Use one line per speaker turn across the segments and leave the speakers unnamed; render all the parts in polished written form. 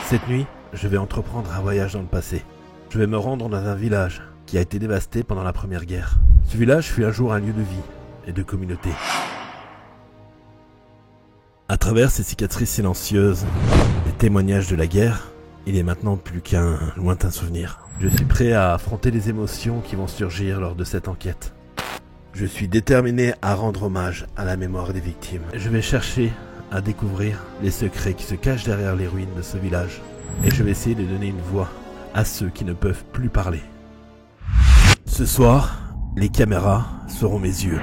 Cette nuit, je vais entreprendre un voyage dans le passé. Je vais me rendre dans un village qui a été dévasté pendant la Première Guerre. Ce village fut un jour un lieu de vie et de communauté. À travers ces cicatrices silencieuses, les témoignages de la guerre, il est maintenant plus qu'un lointain souvenir. Je suis prêt à affronter les émotions qui vont surgir lors de cette enquête. Je suis déterminé à rendre hommage à la mémoire des victimes. Je vais chercher à découvrir les secrets qui se cachent derrière les ruines de ce village. Et je vais essayer de donner une voix à ceux qui ne peuvent plus parler. Ce soir, les caméras seront mes yeux.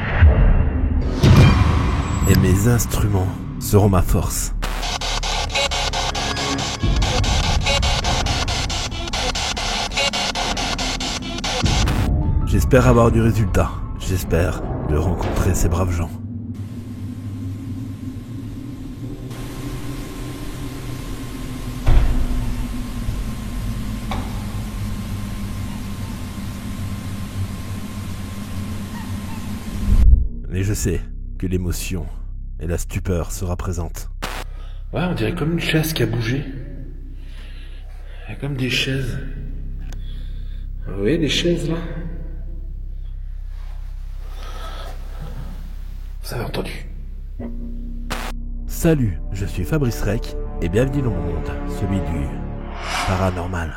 Et mes instruments seront ma force. J'espère avoir du résultat. J'espère de rencontrer ces braves gens. Mais je sais que l'émotion et la stupeur sera présente.
Ouais, on dirait comme une chaise qui a bougé. Il y a comme des chaises. Vous voyez les chaises là? Vous avez entendu?
Salut, je suis Fabrice Rec et bienvenue dans mon monde, celui du paranormal.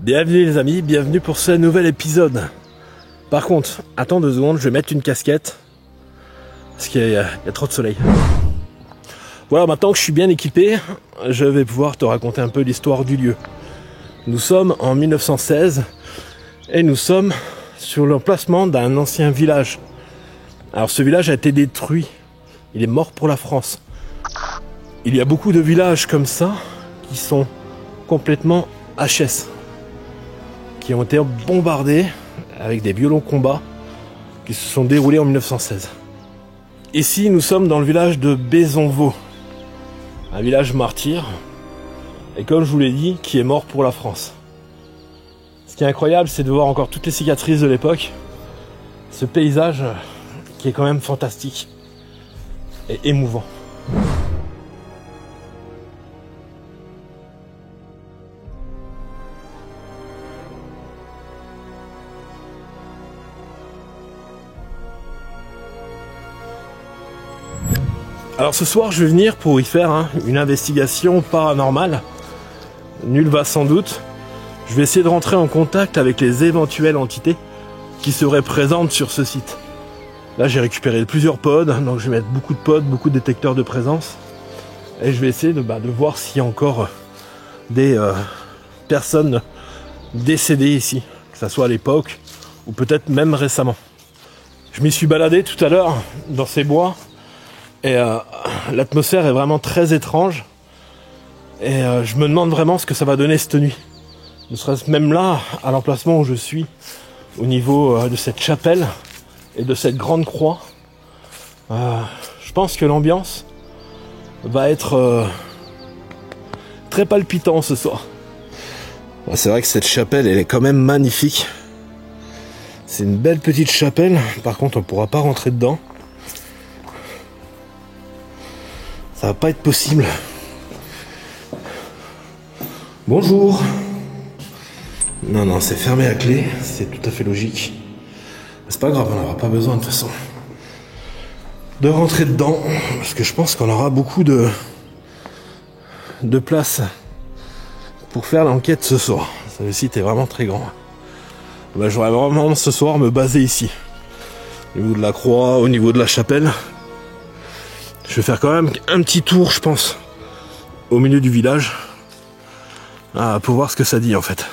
Bienvenue les amis, bienvenue pour ce nouvel épisode. Par contre, attends 2 secondes, je vais mettre une casquette parce qu'il y a trop de soleil. Voilà, maintenant que je suis bien équipé, je vais pouvoir te raconter un peu l'histoire du lieu. Nous sommes en 1916 et nous sommes sur l'emplacement d'un ancien village. Alors ce village a été détruit, il est mort pour la France. Il y a beaucoup de villages comme ça qui sont complètement HS, qui ont été bombardés avec des violents combats qui se sont déroulés en 1916. Ici, nous sommes dans le village de Bézonvaux, un village martyr, et comme je vous l'ai dit, qui est mort pour la France. Ce qui est incroyable, c'est de voir encore toutes les cicatrices de l'époque, ce paysage qui est quand même fantastique et émouvant. Alors ce soir, je vais venir pour y faire une investigation paranormale. Nul va sans doute. Je vais essayer de rentrer en contact avec les éventuelles entités qui seraient présentes sur ce site. Là, j'ai récupéré plusieurs pods, donc je vais mettre beaucoup de pods, beaucoup de détecteurs de présence. Et je vais essayer de voir s'il y a encore des personnes décédées ici, que ce soit à l'époque ou peut-être même récemment. Je m'y suis baladé tout à l'heure dans ces bois. Et l'atmosphère est vraiment très étrange. Et je me demande vraiment ce que ça va donner cette nuit. Ne serait-ce même là, à l'emplacement où je suis, au niveau de cette chapelle et de cette grande croix. Je pense que l'ambiance va être très palpitant ce soir. Ouais, c'est vrai que cette chapelle, elle est quand même magnifique. C'est une belle petite chapelle. Par contre, on pourra pas rentrer dedans. Ça va pas être possible. Bonjour. Non, c'est fermé à clé. C'est tout à fait logique. C'est pas grave, on n'aura pas besoin de toute façon de rentrer dedans. Parce que je pense qu'on aura beaucoup de place pour faire l'enquête ce soir. Le site est vraiment très grand. Bah, j'aurais vraiment ce soir me baser ici. Au niveau de la croix, au niveau de la chapelle. Je vais faire quand même un petit tour, je pense, au milieu du village, pour voir ce que ça dit en fait.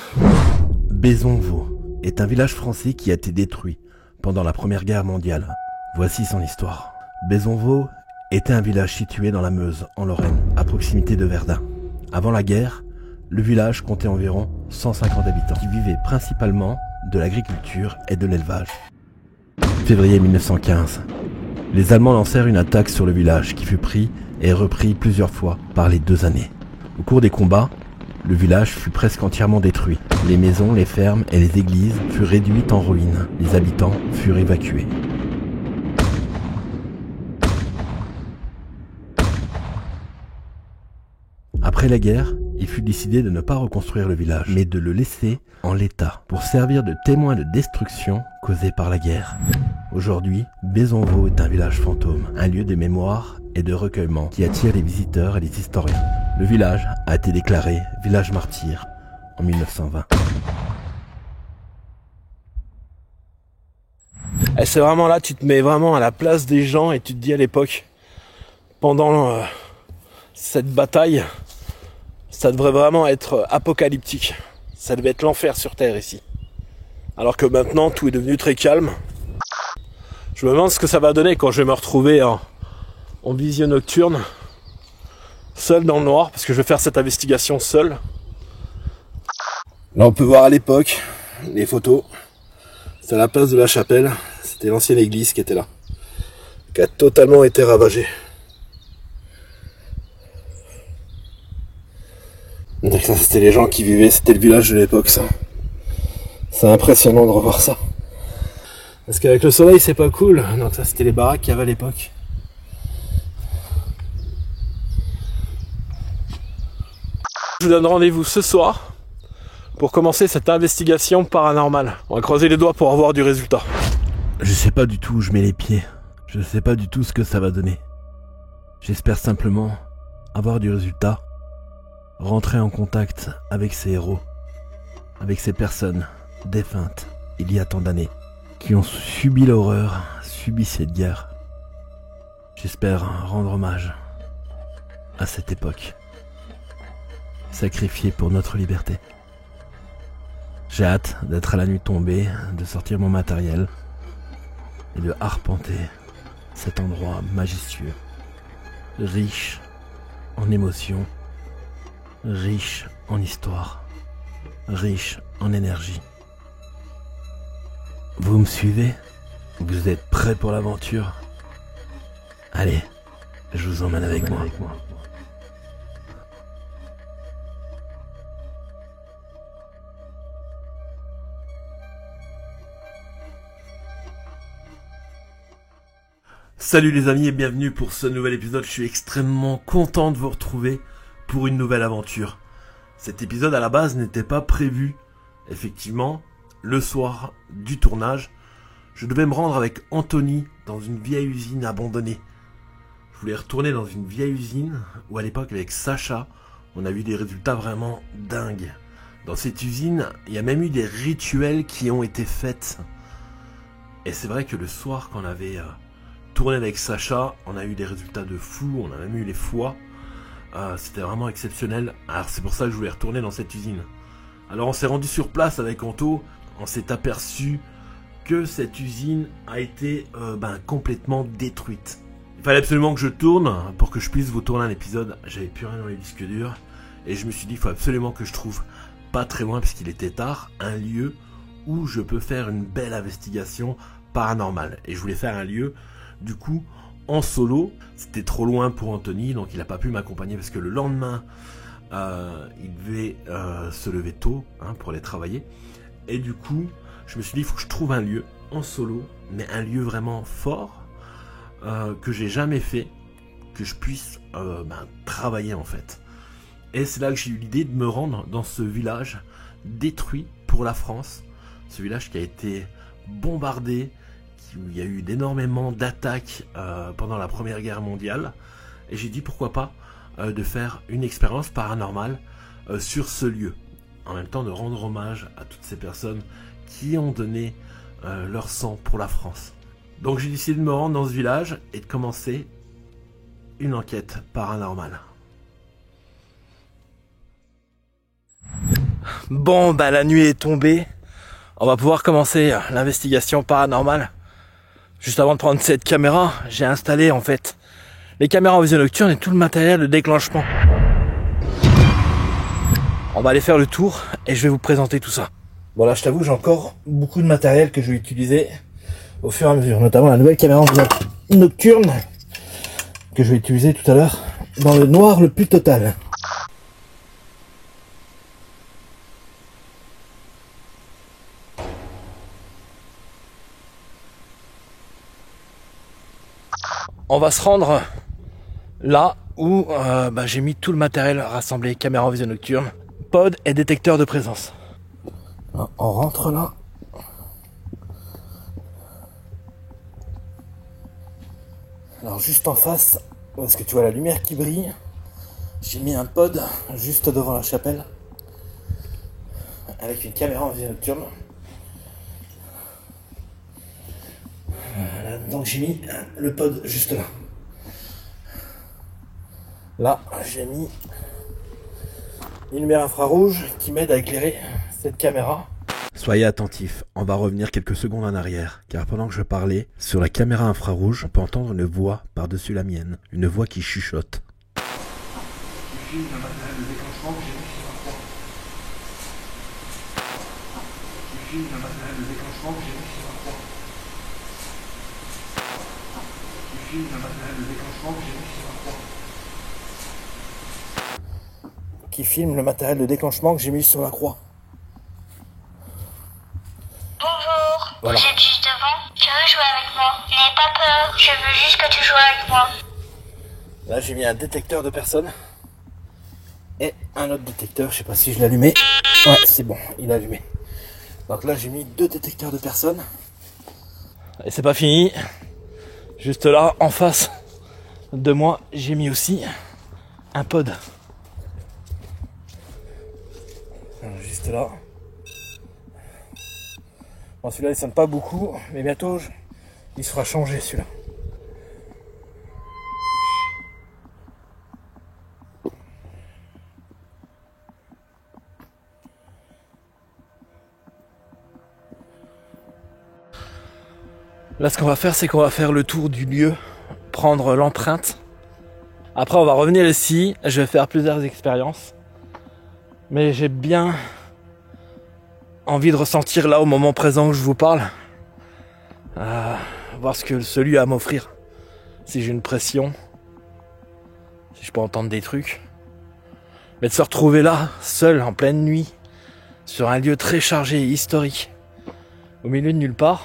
Bezonvaux est un village français qui a été détruit pendant la Première Guerre mondiale. Voici son histoire. Bezonvaux était un village situé dans la Meuse, en Lorraine, à proximité de Verdun. Avant la guerre, le village comptait environ 150 habitants qui vivaient principalement de l'agriculture et de l'élevage. Février 1915. Les Allemands lancèrent une attaque sur le village qui fut pris et repris plusieurs fois par les 2 années. Au cours des combats, le village fut presque entièrement détruit. Les maisons, les fermes et les églises furent réduites en ruines. Les habitants furent évacués. Après la guerre, il fut décidé de ne pas reconstruire le village, mais de le laisser en l'état pour servir de témoin de destruction causée par la guerre. Aujourd'hui, Bezonvaux est un village fantôme, un lieu de mémoire et de recueillement qui attire les visiteurs et les historiens. Le village a été déclaré village martyr en 1920.
Et c'est vraiment là, tu te mets vraiment à la place des gens et tu te dis à l'époque, pendant cette bataille, ça devrait vraiment être apocalyptique. Ça devait être l'enfer sur Terre ici. Alors que maintenant, tout est devenu très calme. Je me demande ce que ça va donner quand je vais me retrouver en vision nocturne, seul dans le noir, parce que je vais faire cette investigation seul. Là, on peut voir à l'époque les photos. C'est à la place de la chapelle. C'était l'ancienne église qui était là, qui a totalement été ravagée. Donc ça, c'était les gens qui vivaient, c'était le village de l'époque, ça. C'est impressionnant de revoir ça. Parce qu'avec le soleil, c'est pas cool. Donc ça, c'était les baraques qu'il y avait à l'époque. Je vous donne rendez-vous ce soir pour commencer cette investigation paranormale. On va croiser les doigts pour avoir du résultat.
Je sais pas du tout où je mets les pieds. Je sais pas du tout ce que ça va donner. J'espère simplement avoir du résultat. Rentrer en contact avec ces héros, avec ces personnes défuntes il y a tant d'années, qui ont subi l'horreur, subi cette guerre. J'espère rendre hommage à cette époque, sacrifiée pour notre liberté. J'ai hâte d'être à la nuit tombée, de sortir mon matériel et de arpenter cet endroit majestueux, riche en émotions, riche en histoire, riche en énergie. Vous me suivez? Vous êtes prêts pour l'aventure? Allez, je vous emmène avec moi.
Salut les amis et bienvenue pour ce nouvel épisode. Je suis extrêmement content de vous retrouver pour une nouvelle aventure. Cet épisode à la base n'était pas prévu. Effectivement, le soir du tournage, je devais me rendre avec Anthony dans une vieille usine abandonnée. Je voulais retourner dans une vieille usine où à l'époque avec Sacha, on a eu des résultats vraiment dingues. Dans cette usine, il y a même eu des rituels qui ont été faits. Et c'est vrai que le soir quand on avait tourné avec Sacha, on a eu des résultats de fou, on a même eu les foies. C'était vraiment exceptionnel. Alors c'est pour ça que je voulais retourner dans cette usine. Alors on s'est rendu sur place avec Anto, on s'est aperçu que cette usine a été complètement détruite. Il fallait absolument que je tourne pour que je puisse vous tourner un épisode. J'avais plus rien dans les disques durs et je me suis dit il faut absolument que je trouve, pas très loin puisqu'il était tard, un lieu où je peux faire une belle investigation paranormale. Et je voulais faire un lieu du coup en solo. C'était trop loin pour Anthony, donc il n'a pas pu m'accompagner parce que le lendemain,
il devait se lever tôt pour aller travailler. Et du coup, je me suis dit, il faut que je trouve un lieu en solo, mais un lieu vraiment fort, que j'ai jamais fait, que je puisse travailler en fait. Et c'est là que j'ai eu l'idée de me rendre dans ce village détruit pour la France. Ce village qui a été bombardé, où il y a eu énormément d'attaques pendant la Première Guerre mondiale. Et j'ai dit pourquoi pas de faire une expérience paranormale sur ce lieu. En même temps de rendre hommage à toutes ces personnes qui ont donné leur sang pour la France. Donc j'ai décidé de me rendre dans ce village et de commencer une enquête paranormale.
Bon, bah la nuit est tombée. On va pouvoir commencer l'investigation paranormale. Juste avant de prendre cette caméra, j'ai installé en fait les caméras en vision nocturne et tout le matériel de déclenchement. On va aller faire le tour et je vais vous présenter tout ça. Bon là je t'avoue j'ai encore beaucoup de matériel que je vais utiliser au fur et à mesure, notamment la nouvelle caméra en vision nocturne que je vais utiliser tout à l'heure dans le noir le plus total. On va se rendre là où j'ai mis tout le matériel rassemblé, caméra en vision nocturne, pod et détecteur de présence. On rentre là. Alors juste en face, parce que tu vois la lumière qui brille, j'ai mis un pod juste devant la chapelle avec une caméra en vision nocturne. Voilà, donc j'ai mis le pod juste là. Là, j'ai mis une lumière infrarouge qui m'aide à éclairer cette caméra.
Soyez attentifs, on va revenir quelques secondes en arrière, car pendant que je parlais, sur la caméra infrarouge, on peut entendre une voix par-dessus la mienne, une voix qui chuchote.
Je filme le matériel de déclenchement que j'ai mis sur la croix. Je filme le matériel de déclenchement que j'ai mis sur la croix. Je filme le matériel de déclenchement que j'ai mis sur la croix.
Qui filme le matériel de déclenchement que j'ai mis sur la croix.
Bonjour,
Voilà.
vous êtes juste devant. Tu veux jouer avec moi? N'aie pas peur, je veux juste que tu joues avec moi.
Là j'ai mis un détecteur de personnes et un autre détecteur, je sais pas si je l'ai allumé. Ouais c'est bon, il est allumé. Donc là j'ai mis 2 détecteurs de personnes. Et c'est pas fini. Juste là en face de moi j'ai mis aussi un pod. Alors, juste là. Bon celui-là il sonne pas beaucoup, mais bientôt il sera changé celui-là. Là, ce qu'on va faire, c'est qu'on va faire le tour du lieu, prendre l'empreinte. Après, on va revenir ici. Je vais faire plusieurs expériences. Mais j'ai bien envie de ressentir là, au moment présent où je vous parle, voir ce que ce lieu a à m'offrir. Si j'ai une pression, si je peux entendre des trucs. Mais de se retrouver là, seul, en pleine nuit, sur un lieu très chargé et historique, au milieu de nulle part.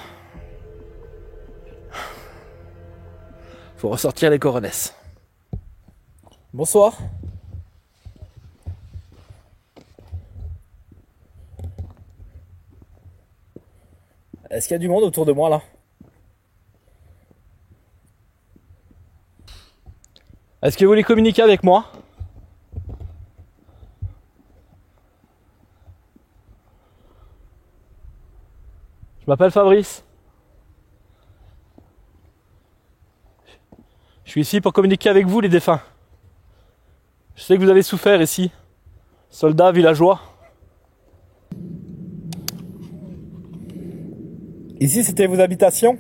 Faut ressortir les coronesses. Bonsoir. Est-ce qu'il y a du monde autour de moi là? Est-ce que vous voulez communiquer avec moi? Je m'appelle Fabrice. Je suis ici pour communiquer avec vous les défunts. Je sais que vous avez souffert ici. Soldats, villageois. Ici c'était vos habitations?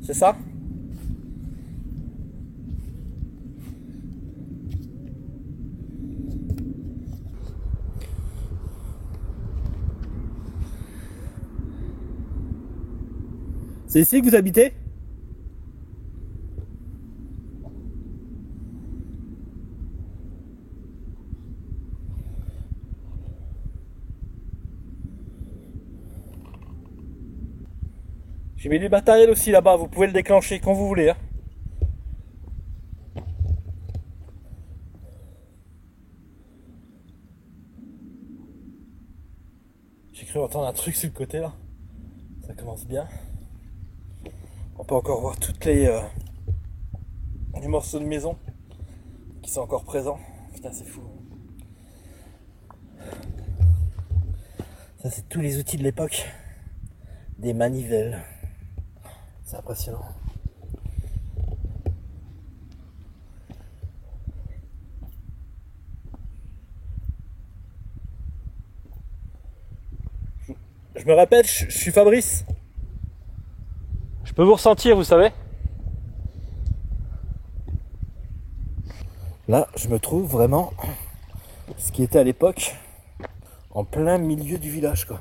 C'est ça? C'est ici que vous habitez? J'ai mis du matériel aussi là-bas, vous pouvez le déclencher quand vous voulez. Hein. J'ai cru entendre un truc sur le côté là. Ça commence bien. On peut encore voir toutes les morceaux de maison qui sont encore présents. Putain, c'est fou. Ça, c'est tous les outils de l'époque. Des manivelles. C'est impressionnant. Je me répète, je suis Fabrice. Je peux vous ressentir, vous savez. Là, je me trouve vraiment ce qui était à l'époque en plein milieu du village, quoi.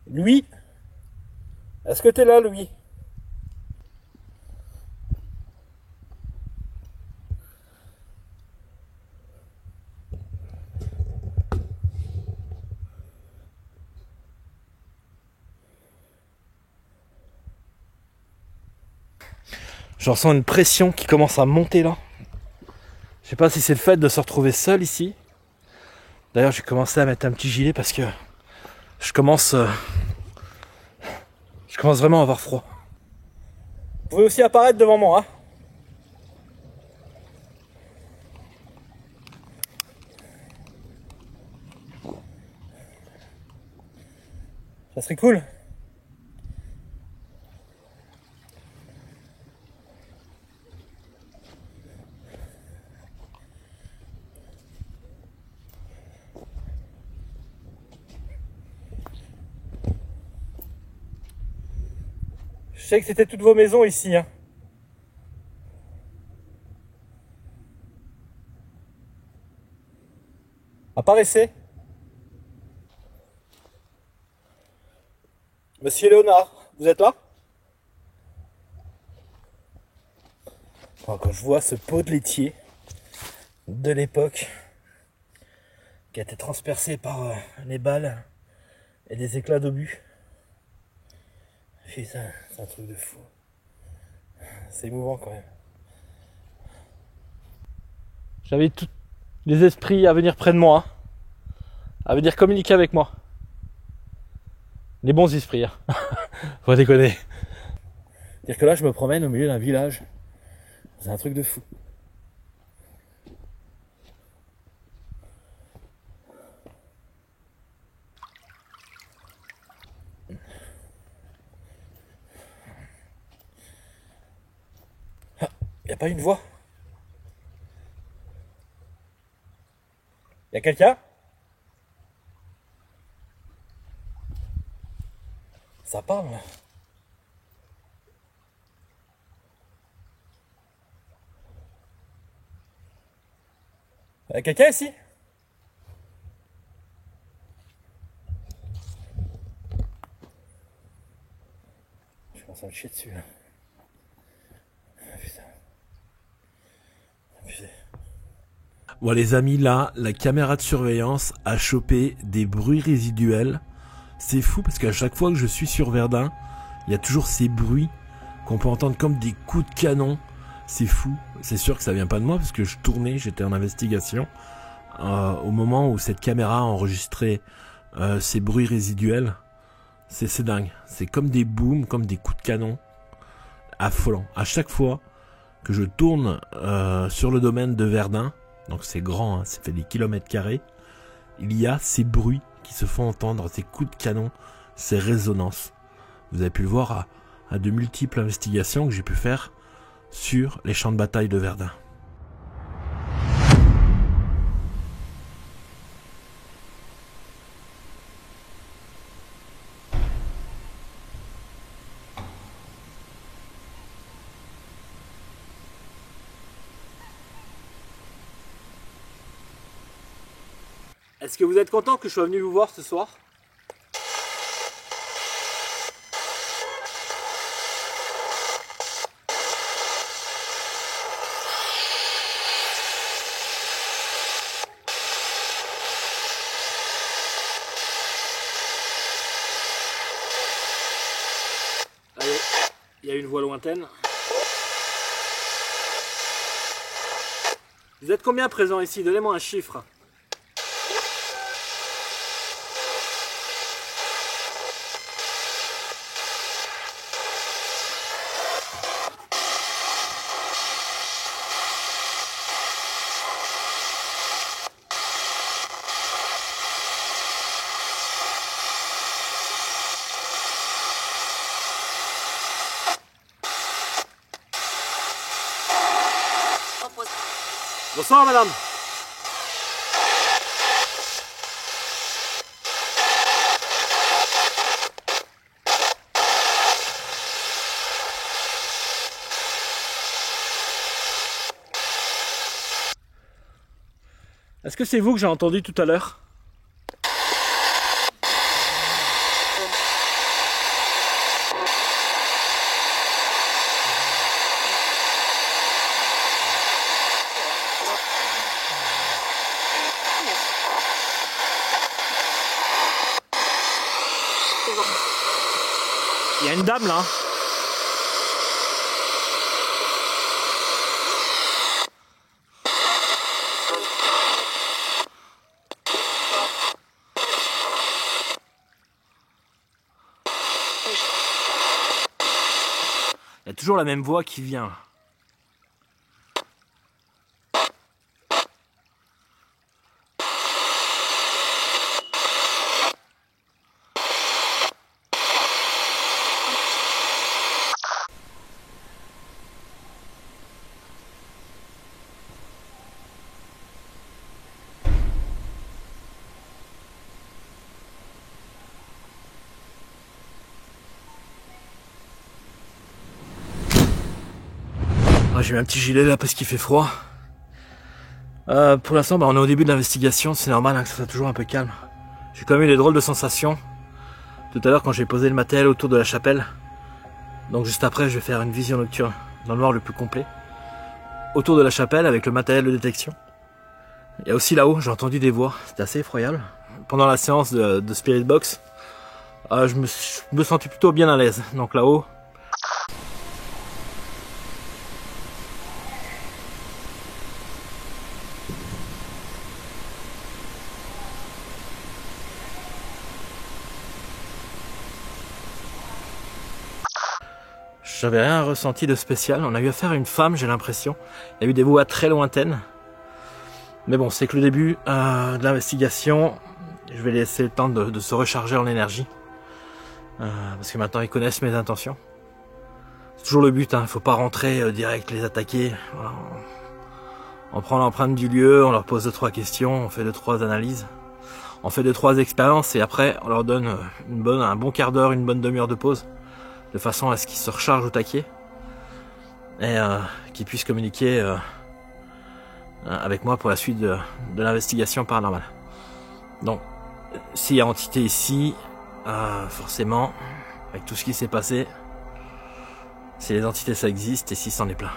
Louis, est-ce que t'es là, Louis? Je ressens une pression qui commence à monter là. Je sais pas si c'est le fait de se retrouver seul ici. D'ailleurs, j'ai commencé à mettre un petit gilet parce que je commence vraiment à avoir froid. Vous pouvez aussi apparaître devant moi. Hein. Ça serait cool. Je sais que c'était toutes vos maisons ici. Hein. Apparaissez. Monsieur Léonard, vous êtes là? Quand je vois ce pot de laitier de l'époque qui a été transpercé par les balles et des éclats d'obus. Putain, c'est un truc de fou. C'est émouvant quand même. J'invite tous les esprits à venir près de moi, à venir communiquer avec moi. Les bons esprits, hein. Faut déconner. C'est-à-dire que là, je me promène au milieu d'un village. C'est un truc de fou. Y a pas une voix? Y a quelqu'un? Ça parle là. Y a quelqu'un ici? Je commence à me chier dessus là. Putain. Putain.
Bon les amis, là, la caméra de surveillance a chopé des bruits résiduels. C'est fou parce qu'à chaque fois que je suis sur Verdun, il y a toujours ces bruits qu'on peut entendre comme des coups de canon. C'est fou. C'est sûr que ça vient pas de moi parce que je tournais, j'étais en investigation au moment où cette caméra a enregistré ces bruits résiduels. C'est dingue. C'est comme des booms, comme des coups de canon. Affolant. À chaque fois que je tourne sur le domaine de Verdun, donc c'est grand, hein, ça fait des kilomètres carrés, il y a ces bruits qui se font entendre, ces coups de canon, ces résonances. Vous avez pu le voir à de multiples investigations que j'ai pu faire sur les champs de bataille de Verdun.
Est-ce que vous êtes content que je sois venu vous voir ce soir? Allez, il y a une voix lointaine. Vous êtes combien présents ici? Donnez-moi un chiffre. Bonsoir madame. Est-ce que c'est vous que j'ai entendu tout à l'heure? Il y a une dame là. Il y a toujours la même voix qui vient. J'ai mis un petit gilet là parce qu'il fait froid. Pour l'instant, on est au début de l'investigation, c'est normal hein, que ça soit toujours un peu calme. J'ai quand même eu des drôles de sensations tout à l'heure quand j'ai posé le matériel autour de la chapelle. Donc juste après, je vais faire une vision nocturne dans le noir le plus complet. Autour de la chapelle avec le matériel de détection. Il y a aussi là-haut, j'ai entendu des voix, c'était assez effroyable. Pendant la séance de Spirit Box, je me sentais plutôt bien à l'aise. Donc là-haut, j'avais rien ressenti de spécial. On a eu affaire à une femme, j'ai l'impression. Il y a eu des voix très lointaines. Mais bon, c'est que le début de l'investigation. Je vais laisser le temps de se recharger en énergie. Parce que maintenant, ils connaissent mes intentions. C'est toujours le but, hein. Il ne faut pas rentrer direct, les attaquer. Voilà. On prend l'empreinte du lieu, on leur pose 2-3 questions, on fait 2-3 analyses. On fait 2-3 expériences et après, on leur donne un bon quart d'heure, une bonne demi-heure de pause. De façon à ce qu'ils se rechargent au taquet et qu'ils puissent communiquer avec moi pour la suite de l'investigation paranormale. Donc, s'il y a entité ici, forcément, avec tout ce qui s'est passé, si les entités ça existe et si c'en est plein.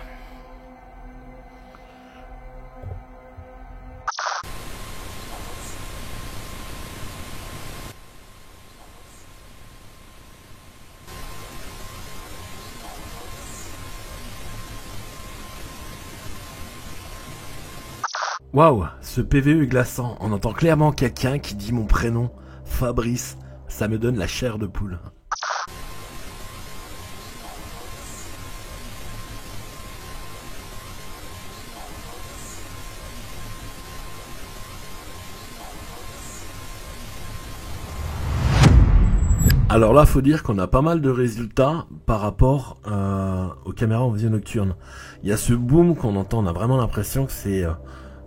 Waouh, ce PVE est glaçant. On entend clairement quelqu'un qui dit mon prénom, Fabrice. Ça me donne la chair de poule. Alors là, faut dire qu'on a pas mal de résultats par rapport aux caméras en vision nocturne. Il y a ce boom qu'on entend, on a vraiment l'impression que c'est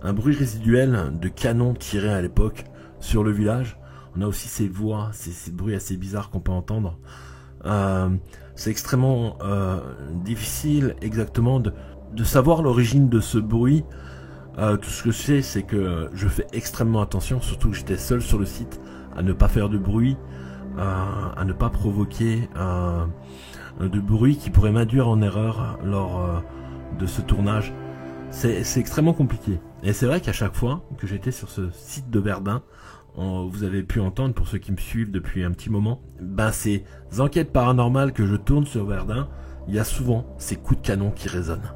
un bruit résiduel de canon tiré à l'époque sur le village. On a aussi ces voix, ces bruits assez bizarres qu'on peut entendre. C'est extrêmement difficile exactement de savoir l'origine de ce bruit. Tout ce que je sais, c'est que je fais extrêmement attention, surtout que j'étais seul sur le site, à ne pas faire de bruit, à ne pas provoquer de bruit qui pourrait m'induire en erreur lors de ce tournage. C'est extrêmement compliqué. Et c'est vrai qu'à chaque fois que j'étais sur ce site de Verdun, vous avez pu entendre, pour ceux qui me suivent depuis un petit moment, ben ces enquêtes paranormales que je tourne sur Verdun, il y a souvent ces coups de canon qui résonnent.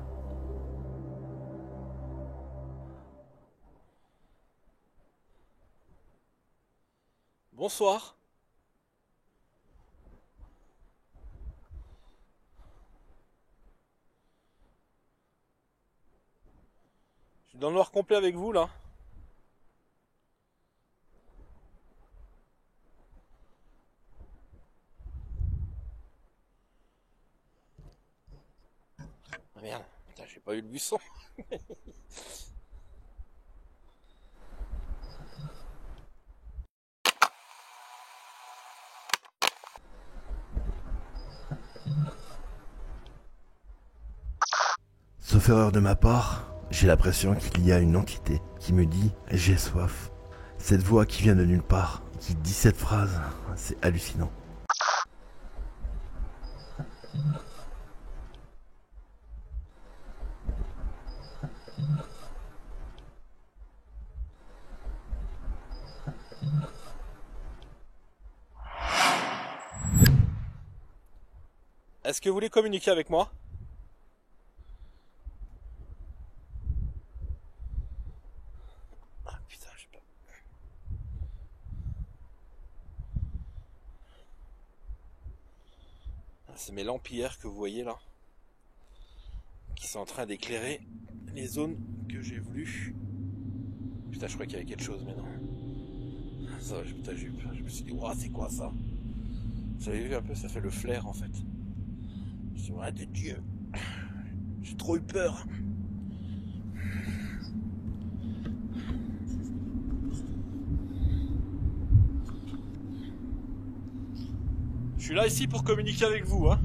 Bonsoir. Je suis dans le noir complet avec vous là. Ah merde, putain, j'ai pas eu le buisson.
Sauf erreur de ma part, j'ai l'impression qu'il y a une entité qui me dit « j'ai soif ». Cette voix qui vient de nulle part, qui dit cette phrase, c'est hallucinant.
Est-ce que vous voulez communiquer avec moi? Ah putain, je sais pas. C'est mes lampires que vous voyez là, qui sont en train d'éclairer les zones que j'ai voulu. Putain, je crois qu'il y avait quelque chose, mais non. Ça, putain, je me suis dit, ouah, c'est quoi ça? J'avais vu un peu, ça fait le flair en fait. Je me suis dit, ouais, de Dieu, j'ai trop eu peur. Je suis là ici pour communiquer avec vous, hein.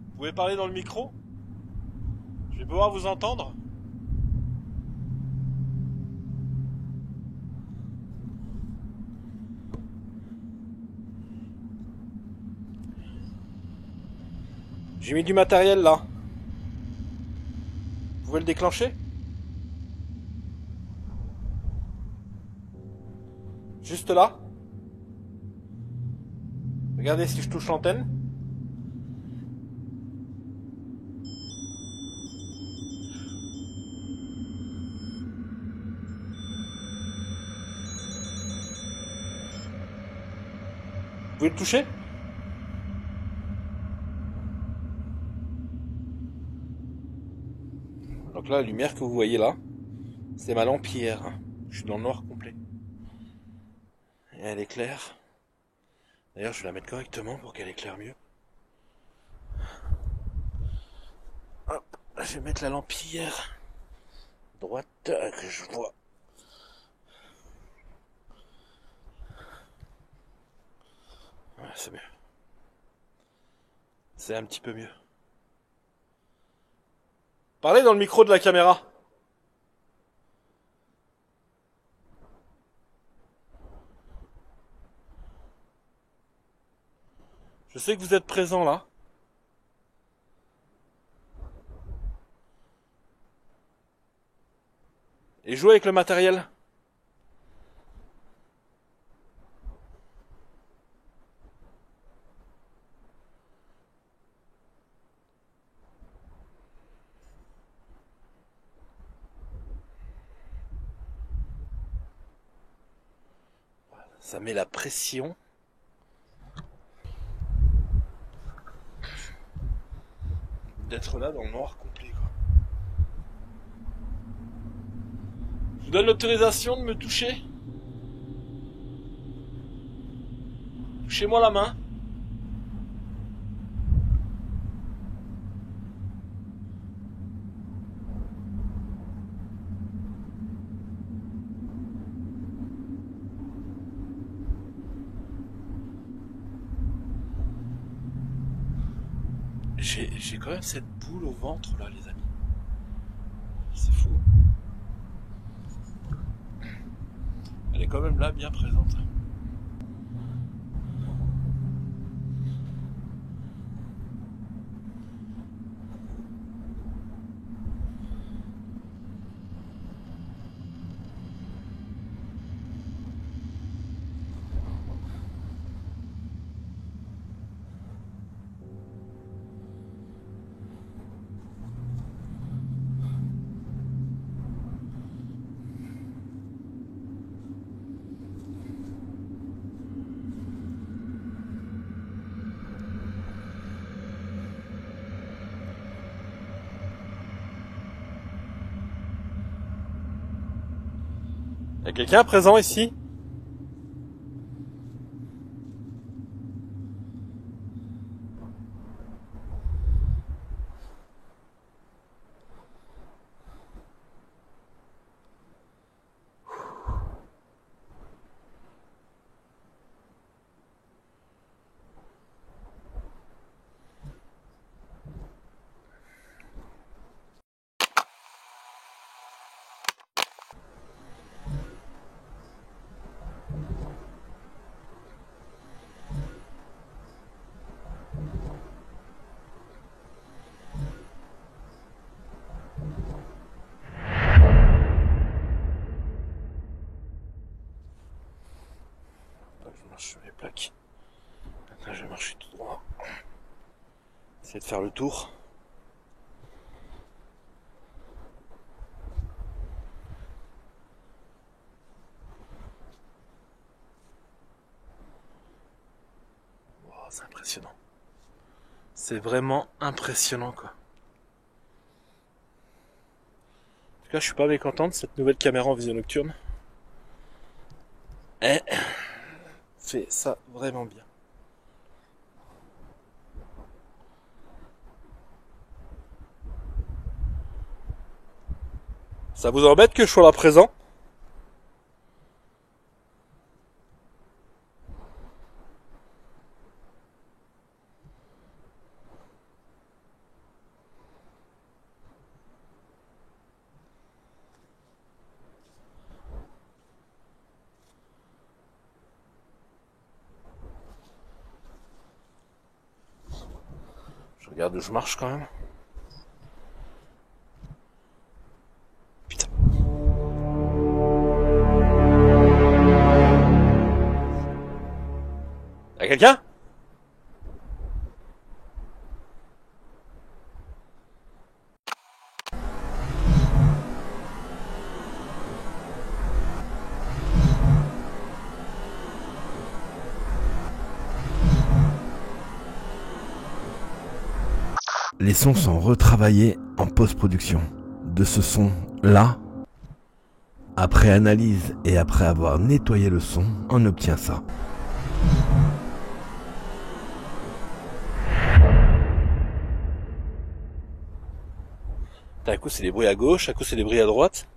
Vous pouvez parler dans le micro? Je vais pouvoir vous entendre? J'ai mis du matériel là. Vous pouvez le déclencher? Juste là. Regardez si je touche l'antenne. Vous pouvez le toucher? Donc là, la lumière que vous voyez là, c'est ma lampe hier. Je suis dans le noir complet. Et elle éclaire. D'ailleurs, je vais la mettre correctement pour qu'elle éclaire mieux. Hop, je vais mettre la lampire droite que je vois. Ouais, c'est mieux. C'est un petit peu mieux. Parlez dans le micro de la caméra. Je sais que vous êtes présent là. Et jouez avec le matériel. Ça met la pression. D'être là dans le noir complet, quoi. Je vous donne l'autorisation de me toucher. Touchez-moi la main. J'ai quand même cette boule au ventre là, les amis. C'est fou. Elle est quand même là, bien présente. Y'a quelqu'un présent ici? Je marche sur les plaques. Maintenant je vais marcher tout droit. Essayer de faire le tour. Wow, c'est impressionnant. C'est vraiment impressionnant quoi. En tout cas je suis pas mécontent de cette nouvelle caméra en vision nocturne. Elle fait ça vraiment bien. Ça vous embête que je sois là présent? Je regarde où je marche quand même. Putain. Y'a quelqu'un?
Les sons sont retravaillés en post-production. De ce son-là, après analyse et après avoir nettoyé le son, on obtient ça.
À coup c'est des bruits à gauche, à coup c'est des bruits à droite.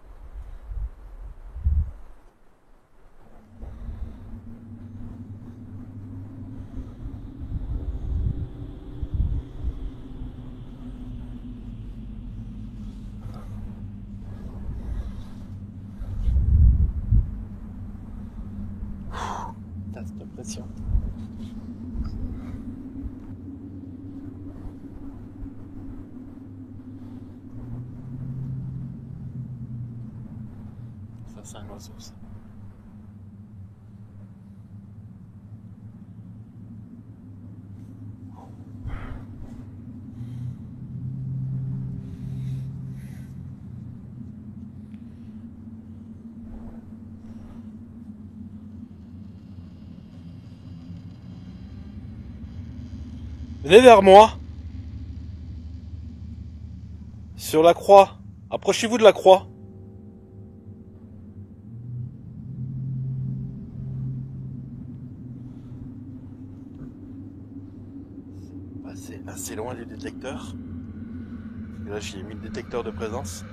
Putain, cette impression. Ça c'est un oiseau ça. Venez vers moi. Sur la croix. Approchez-vous de la croix. C'est assez loin les détecteurs. Là j'y ai mis le détecteur de présence.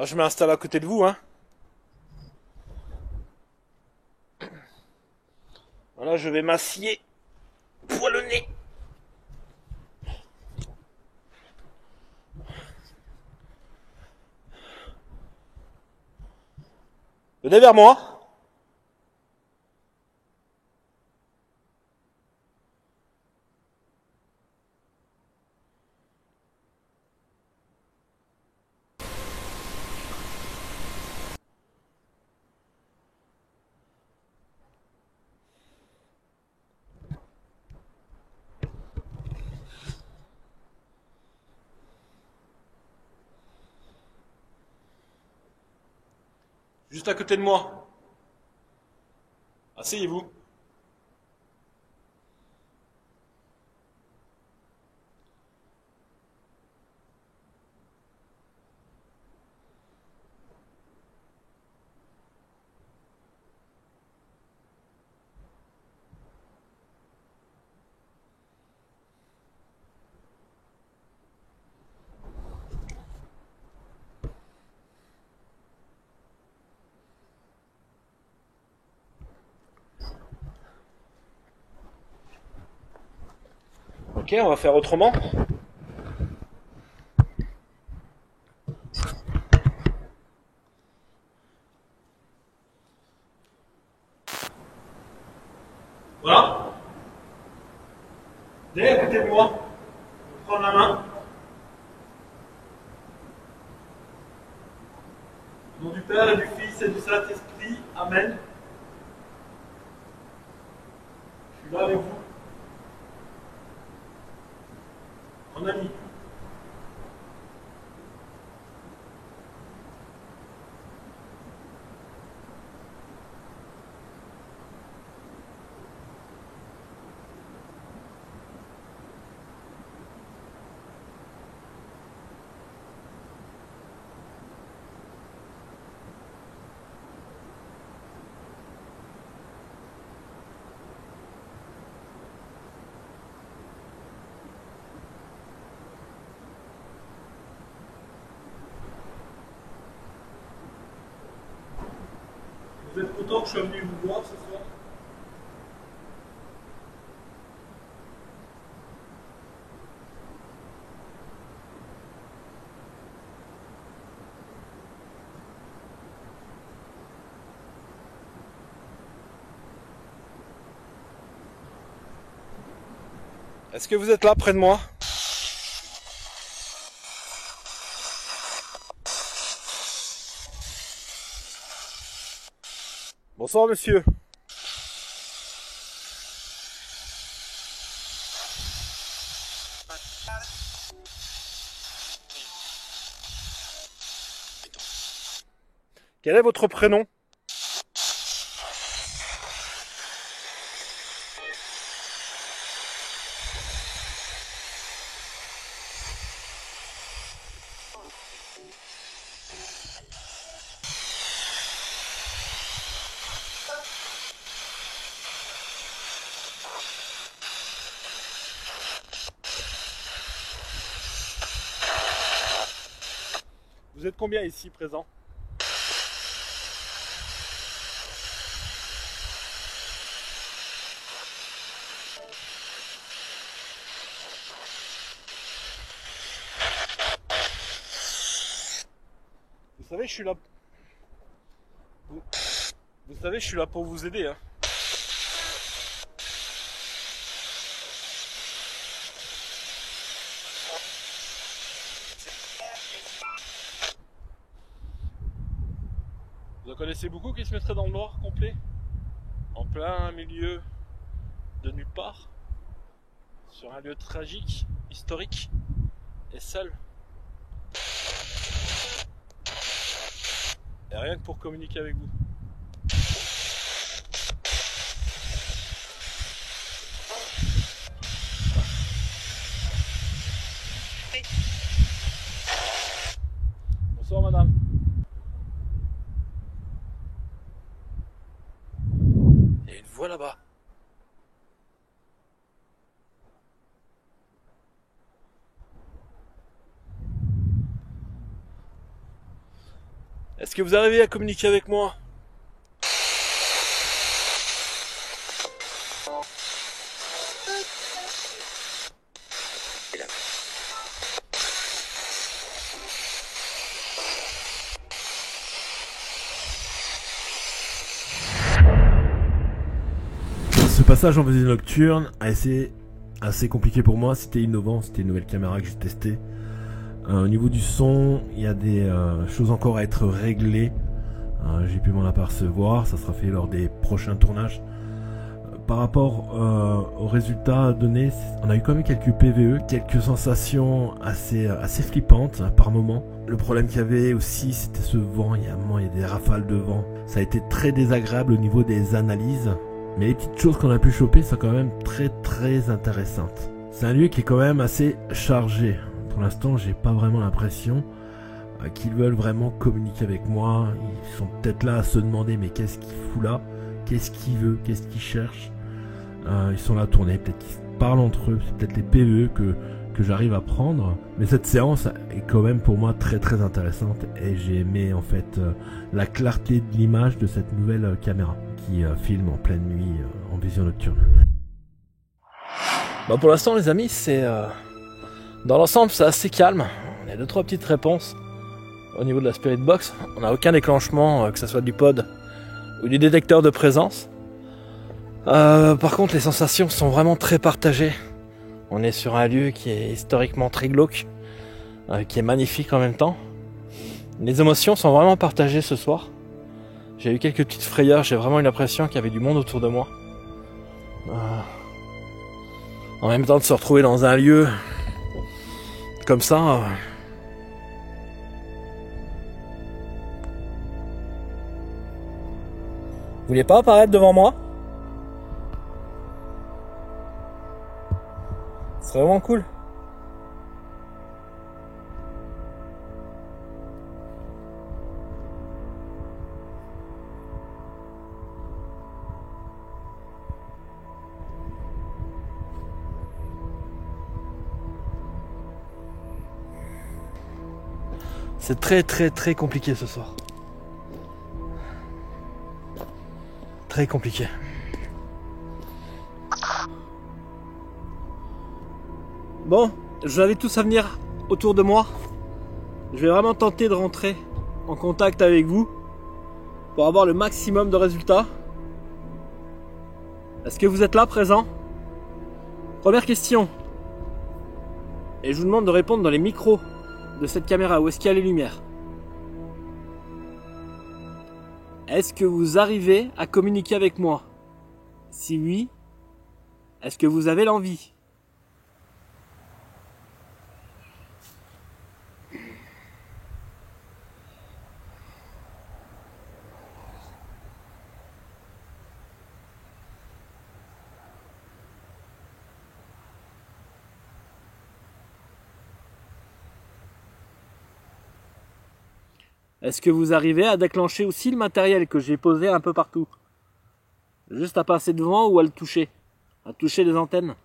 Ah, je m'installe à côté de vous, hein. Voilà, je vais m'assier. Poil le nez. Venez vers moi. Juste à côté de moi. Asseyez-vous. Ok, on va faire autrement. Voilà. Venez à côté de moi. Prendre la main. Au nom du Père et du Fils et du Saint-Esprit. Amen. Je suis là avec vous. En ami. Vous êtes content que je sois venu vous voir ce soir? Est-ce que vous êtes là près de moi? Bonsoir monsieur. Quel est votre prénom? Vous êtes combien ici présents? Vous savez, je suis là. Vous savez, je suis là pour vous aider, hein. Vous en connaissez beaucoup qui se mettraient dans le noir complet? En plein milieu de nulle part? Sur un lieu tragique, historique, et seul? Et rien que pour communiquer avec vous. Bonsoir madame. Il y a une voix là-bas. Est-ce que vous arrivez à communiquer avec moi?
Ce passage en visée nocturne a été assez compliqué pour moi, c'était innovant, c'était une nouvelle caméra que j'ai testée. Au niveau du son, il y a des choses encore à être réglées. J'ai pu m'en apercevoir, ça sera fait lors des prochains tournages. Par rapport aux résultats donnés, on a eu quand même quelques PVE, quelques sensations assez flippantes par moment. Le problème qu'il y avait aussi, c'était ce vent, il y a des rafales de vent. Ça a été très désagréable au niveau des analyses. Mais les petites choses qu'on a pu choper sont quand même très intéressantes. C'est un lieu qui est quand même assez chargé. Pour l'instant, j'ai pas vraiment l'impression qu'ils veulent vraiment communiquer avec moi. Ils sont peut-être là à se demander mais qu'est-ce qu'il fout là? Qu'est-ce qu'il veut? Qu'est-ce qu'il cherche? Ils sont là à tourner, peut-être qu'ils parlent entre eux, c'est peut-être les PVE que j'arrive à prendre. Mais cette séance est quand même pour moi très intéressante et j'ai aimé en fait la clarté de l'image de cette nouvelle caméra qui filme en pleine nuit en vision nocturne.
Bah pour l'instant les amis, c'est dans l'ensemble c'est assez calme. On a 2-3 petites réponses au niveau de la Spirit Box. On n'a aucun déclenchement, que ce soit du pod ou du détecteur de présence. Par contre les sensations sont vraiment très partagées. On est sur un lieu qui est historiquement très glauque, qui est magnifique en même temps. Les émotions sont vraiment partagées ce soir. J'ai eu quelques petites frayeurs, j'ai vraiment eu l'impression qu'il y avait du monde autour de moi. En même temps de se retrouver dans un lieu comme ça. Vous voulez pas apparaître devant moi? C'est vraiment cool. C'est très compliqué ce soir. Très compliqué. Bon, je vous invite tous à venir autour de moi. Je vais vraiment tenter de rentrer en contact avec vous pour avoir le maximum de résultats. Est-ce que vous êtes là, présent? Première question. Et je vous demande de répondre dans les micros de cette caméra. Où est-ce qu'il y a les lumières? Est-ce que vous arrivez à communiquer avec moi? Si oui, est-ce que vous avez l'envie? Est-ce que vous arrivez à déclencher aussi le matériel que j'ai posé un peu partout? Juste à passer devant ou à le toucher? À toucher les antennes?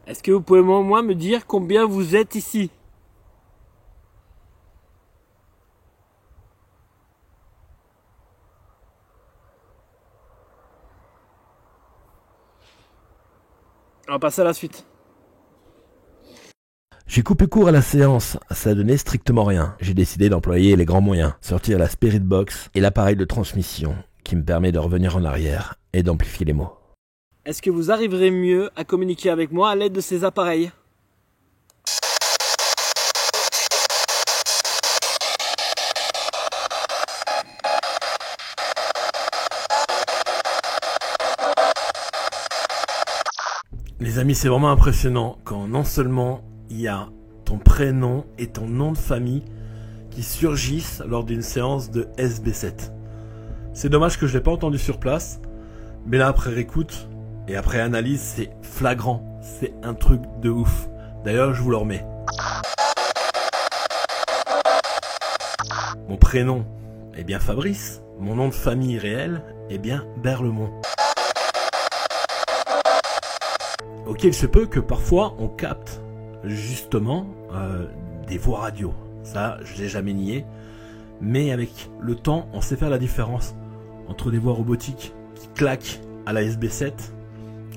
Est-ce que vous pouvez au moins me dire combien vous êtes ici? On va passer à la suite.
J'ai coupé court à la séance, ça donnait strictement rien. J'ai décidé d'employer les grands moyens, sortir la Spirit Box et l'appareil de transmission qui me permet de revenir en arrière et d'amplifier les mots.
Est-ce que vous arriverez mieux à communiquer avec moi à l'aide de ces appareils?
Les amis, c'est vraiment impressionnant quand non seulement il y a ton prénom et ton nom de famille qui surgissent lors d'une séance de SB7. C'est dommage que je l'ai pas entendu sur place, mais là après écoute et après analyse, c'est flagrant, c'est un truc de ouf. D'ailleurs, je vous le remets. Mon prénom est bien Fabrice, mon nom de famille réel est bien Berlemont. Ok, il se peut que parfois on capte justement des voix radio. Ça, je l'ai jamais nié. Mais avec le temps, on sait faire la différence entre des voix robotiques qui claquent à la SB7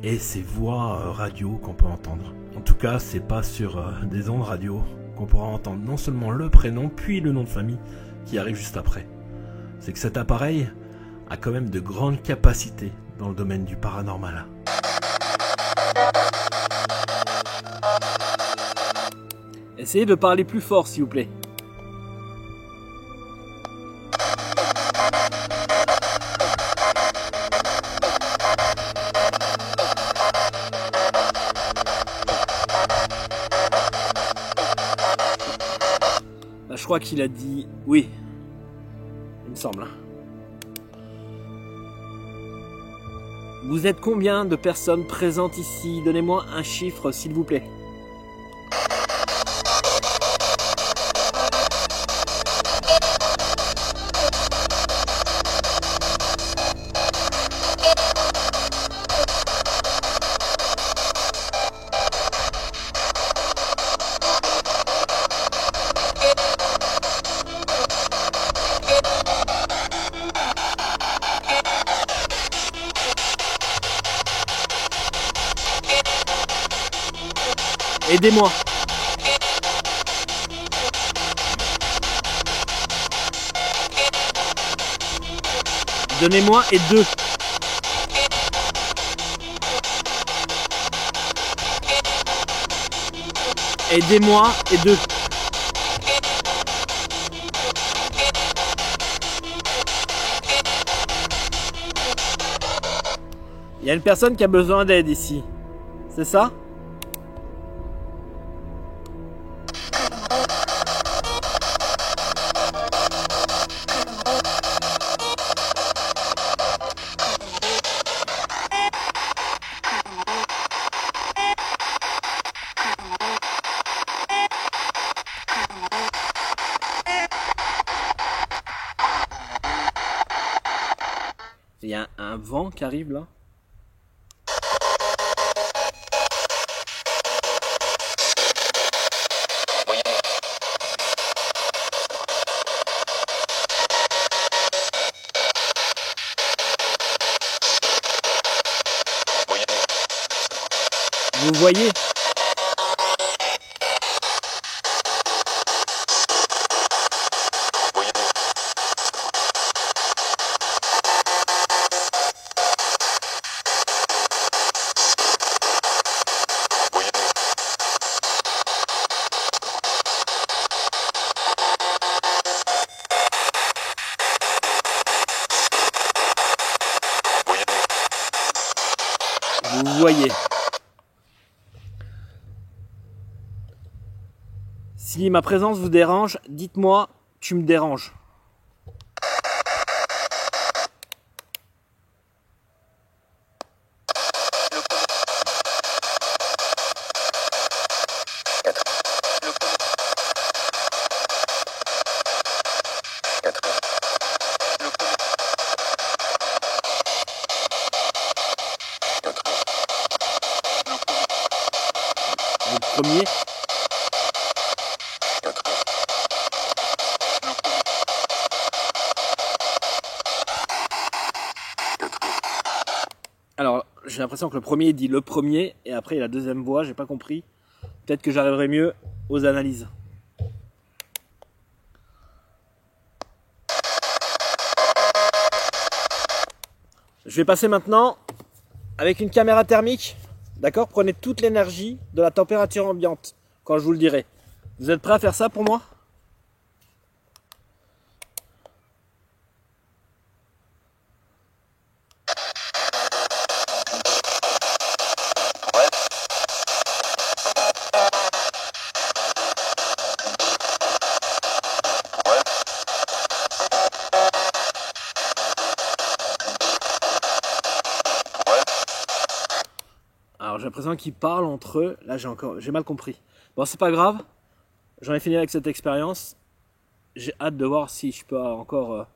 et ces voix radio qu'on peut entendre. En tout cas, c'est pas sur des ondes radio qu'on pourra entendre non seulement le prénom, puis le nom de famille qui arrive juste après. C'est que cet appareil a quand même de grandes capacités dans le domaine du paranormal.
Essayez de parler plus fort, s'il vous plaît. Là, je crois qu'il a dit oui. Il me semble. Vous êtes combien de personnes présentes ici? Donnez-moi un chiffre, s'il vous plaît. Aidez-moi. Donnez-moi et 2. Aidez-moi et 2. Il y a une personne qui a besoin d'aide ici. C'est ça ? Il y a un vent qui arrive là. Vous voyez ? Vous voyez. Si ma présence vous dérange, dites-moi, tu me déranges. Le premier. Alors, j'ai l'impression que le premier dit le premier et après il y a la deuxième voix, j'ai pas compris. Peut-être que j'arriverai mieux aux analyses. Je vais passer maintenant avec une caméra thermique. D'accord? Prenez toute l'énergie de la température ambiante quand je vous le dirai. Vous êtes prêts à faire ça pour moi? Alors j'ai l'impression qu'ils parlent entre eux. Là j'ai mal compris. Bon, c'est pas grave. J'en ai fini avec cette expérience. J'ai hâte de voir si je peux encore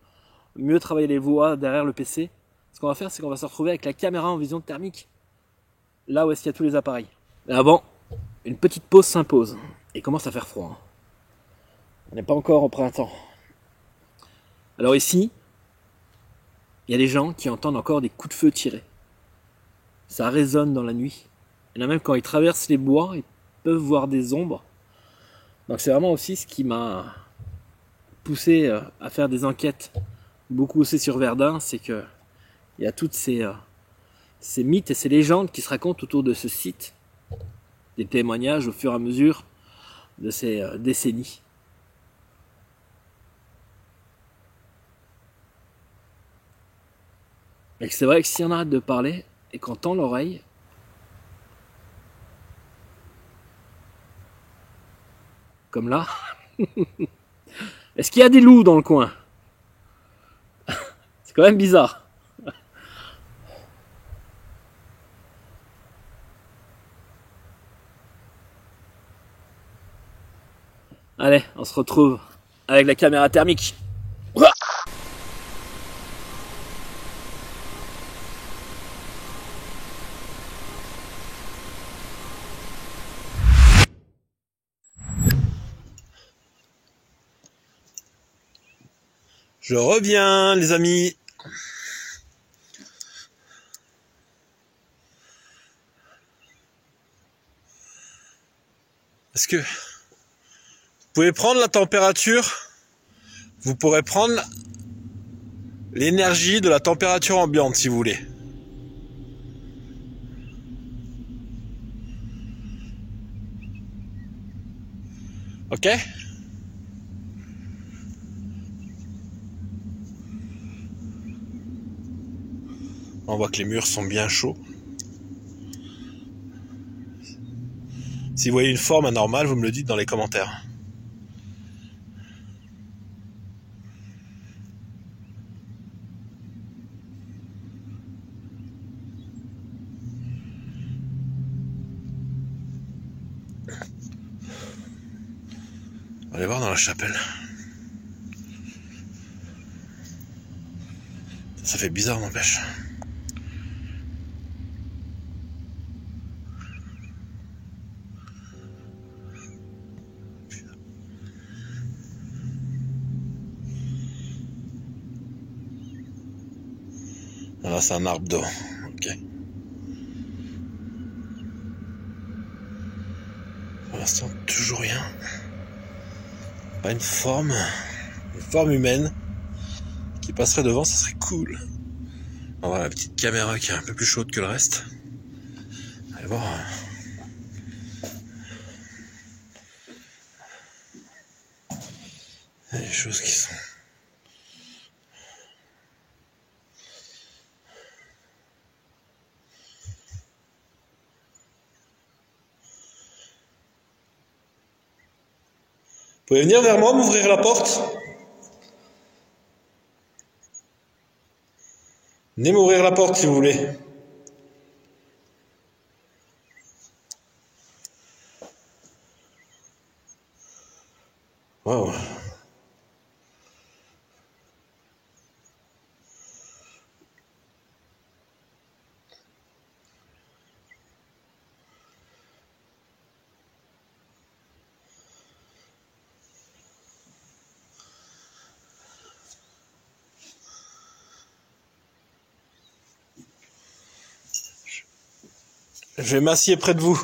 mieux travailler les voix derrière le PC. Ce qu'on va faire, c'est qu'on va se retrouver avec la caméra en vision thermique. Là où est-ce qu'il y a tous les appareils. Mais avant, une petite pause s'impose. Et il commence à faire froid. Hein. On n'est pas encore au printemps. Alors ici, il y a des gens qui entendent encore des coups de feu tirés. Ça résonne dans la nuit. Il y en a même quand ils traversent les bois, ils peuvent voir des ombres. Donc c'est vraiment aussi ce qui m'a poussé à faire des enquêtes beaucoup aussi sur Verdun, c'est que il y a toutes ces mythes et ces légendes qui se racontent autour de ce site, des témoignages au fur et à mesure de ces décennies. Et c'est vrai que si on arrête de parler et qu'on tend l'oreille, comme là, est-ce qu'il y a des loups dans le coin? C'est quand même bizarre. Allez, on se retrouve avec la caméra thermique.
Je reviens, les amis. Est-ce que vous pouvez prendre la température? Vous pourrez prendre l'énergie de la température ambiante si vous voulez. Ok? On voit que les murs sont bien chauds. Si vous voyez une forme anormale, vous me le dites dans les commentaires. On va aller voir dans la chapelle. Ça fait bizarre, n'empêche. Là, c'est un arbre d'eau. Ok. Pour l'instant, toujours rien. Pas une forme humaine qui passerait devant, ça serait cool. On va voir la petite caméra qui est un peu plus chaude que le reste. Allez voir. Il y a des choses qui sont... Vous pouvez venir vers moi, m'ouvrir la porte? Venez m'ouvrir la porte si vous voulez. Waouh. Je vais m'assieds près de vous.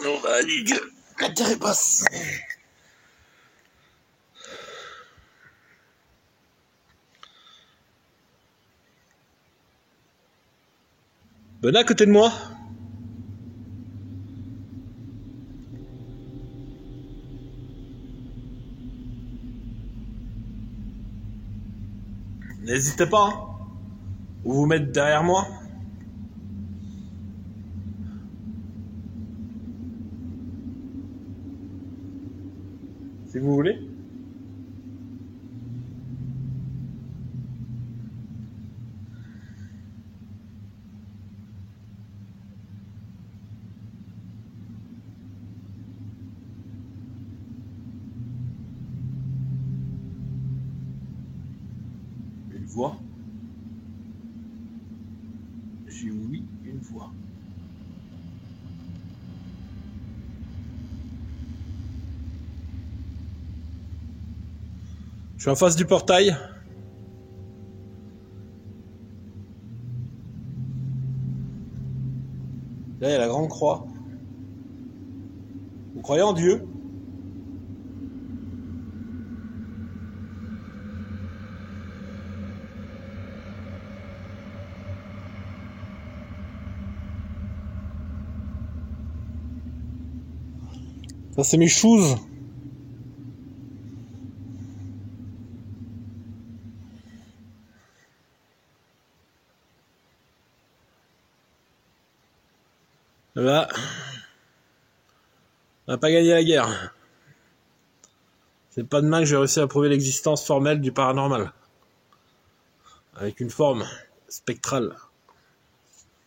On va aller, la terre est basse. Venez à côté de moi. N'hésitez pas, hein. Ou vous mettre derrière moi. Si vous voulez. voix. J'ai oui, une voix. Je suis en face du portail. Là, il y a la grande croix. Vous croyez en Dieu? Ça, c'est mes shoes. Là, on n'a pas gagné la guerre. C'est pas demain que j'ai réussi à prouver l'existence formelle du paranormal. Avec une forme spectrale,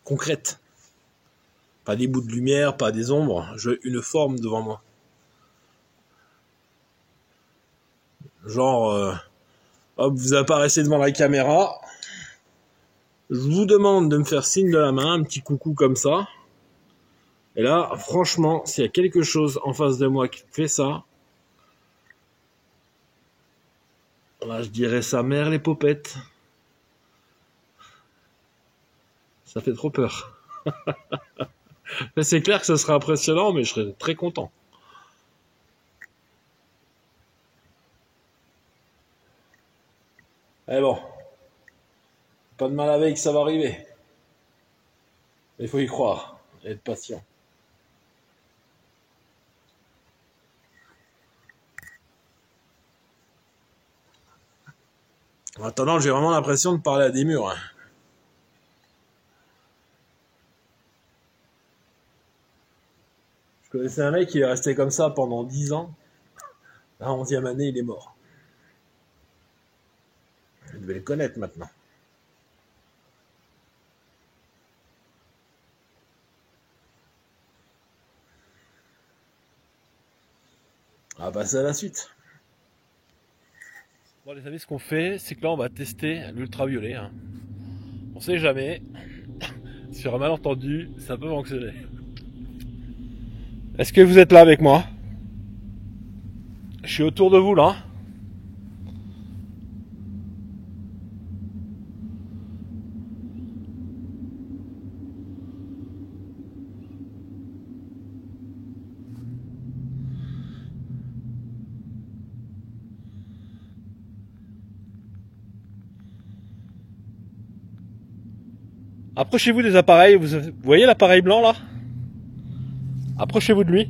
concrète. Pas des bouts de lumière, pas des ombres, j'ai une forme devant moi. Genre, hop, vous apparaissez devant la caméra. Je vous demande de me faire signe de la main, un petit coucou comme ça. Et là, franchement, s'il y a quelque chose en face de moi qui fait ça, là, je dirais sa mère les popettes. Ça fait trop peur. Mais c'est clair que ce sera impressionnant, mais je serais très content. Eh bon, pas de mal avec, ça va arriver. Il faut y croire, et être patient. En attendant, j'ai vraiment l'impression de parler à des murs. Hein. Je connaissais un mec qui est resté comme ça pendant 10 ans. La 11e année, il est mort. Je devais le connaître maintenant. On va passer à la suite. Bon les amis, ce qu'on fait, c'est que là on va tester l'ultraviolet. Hein. On sait jamais. Sur un malentendu, ça peut fonctionner. Est-ce que vous êtes là avec moi? Je suis autour de vous là. Approchez-vous des appareils, vous voyez l'appareil blanc là? Approchez-vous de lui.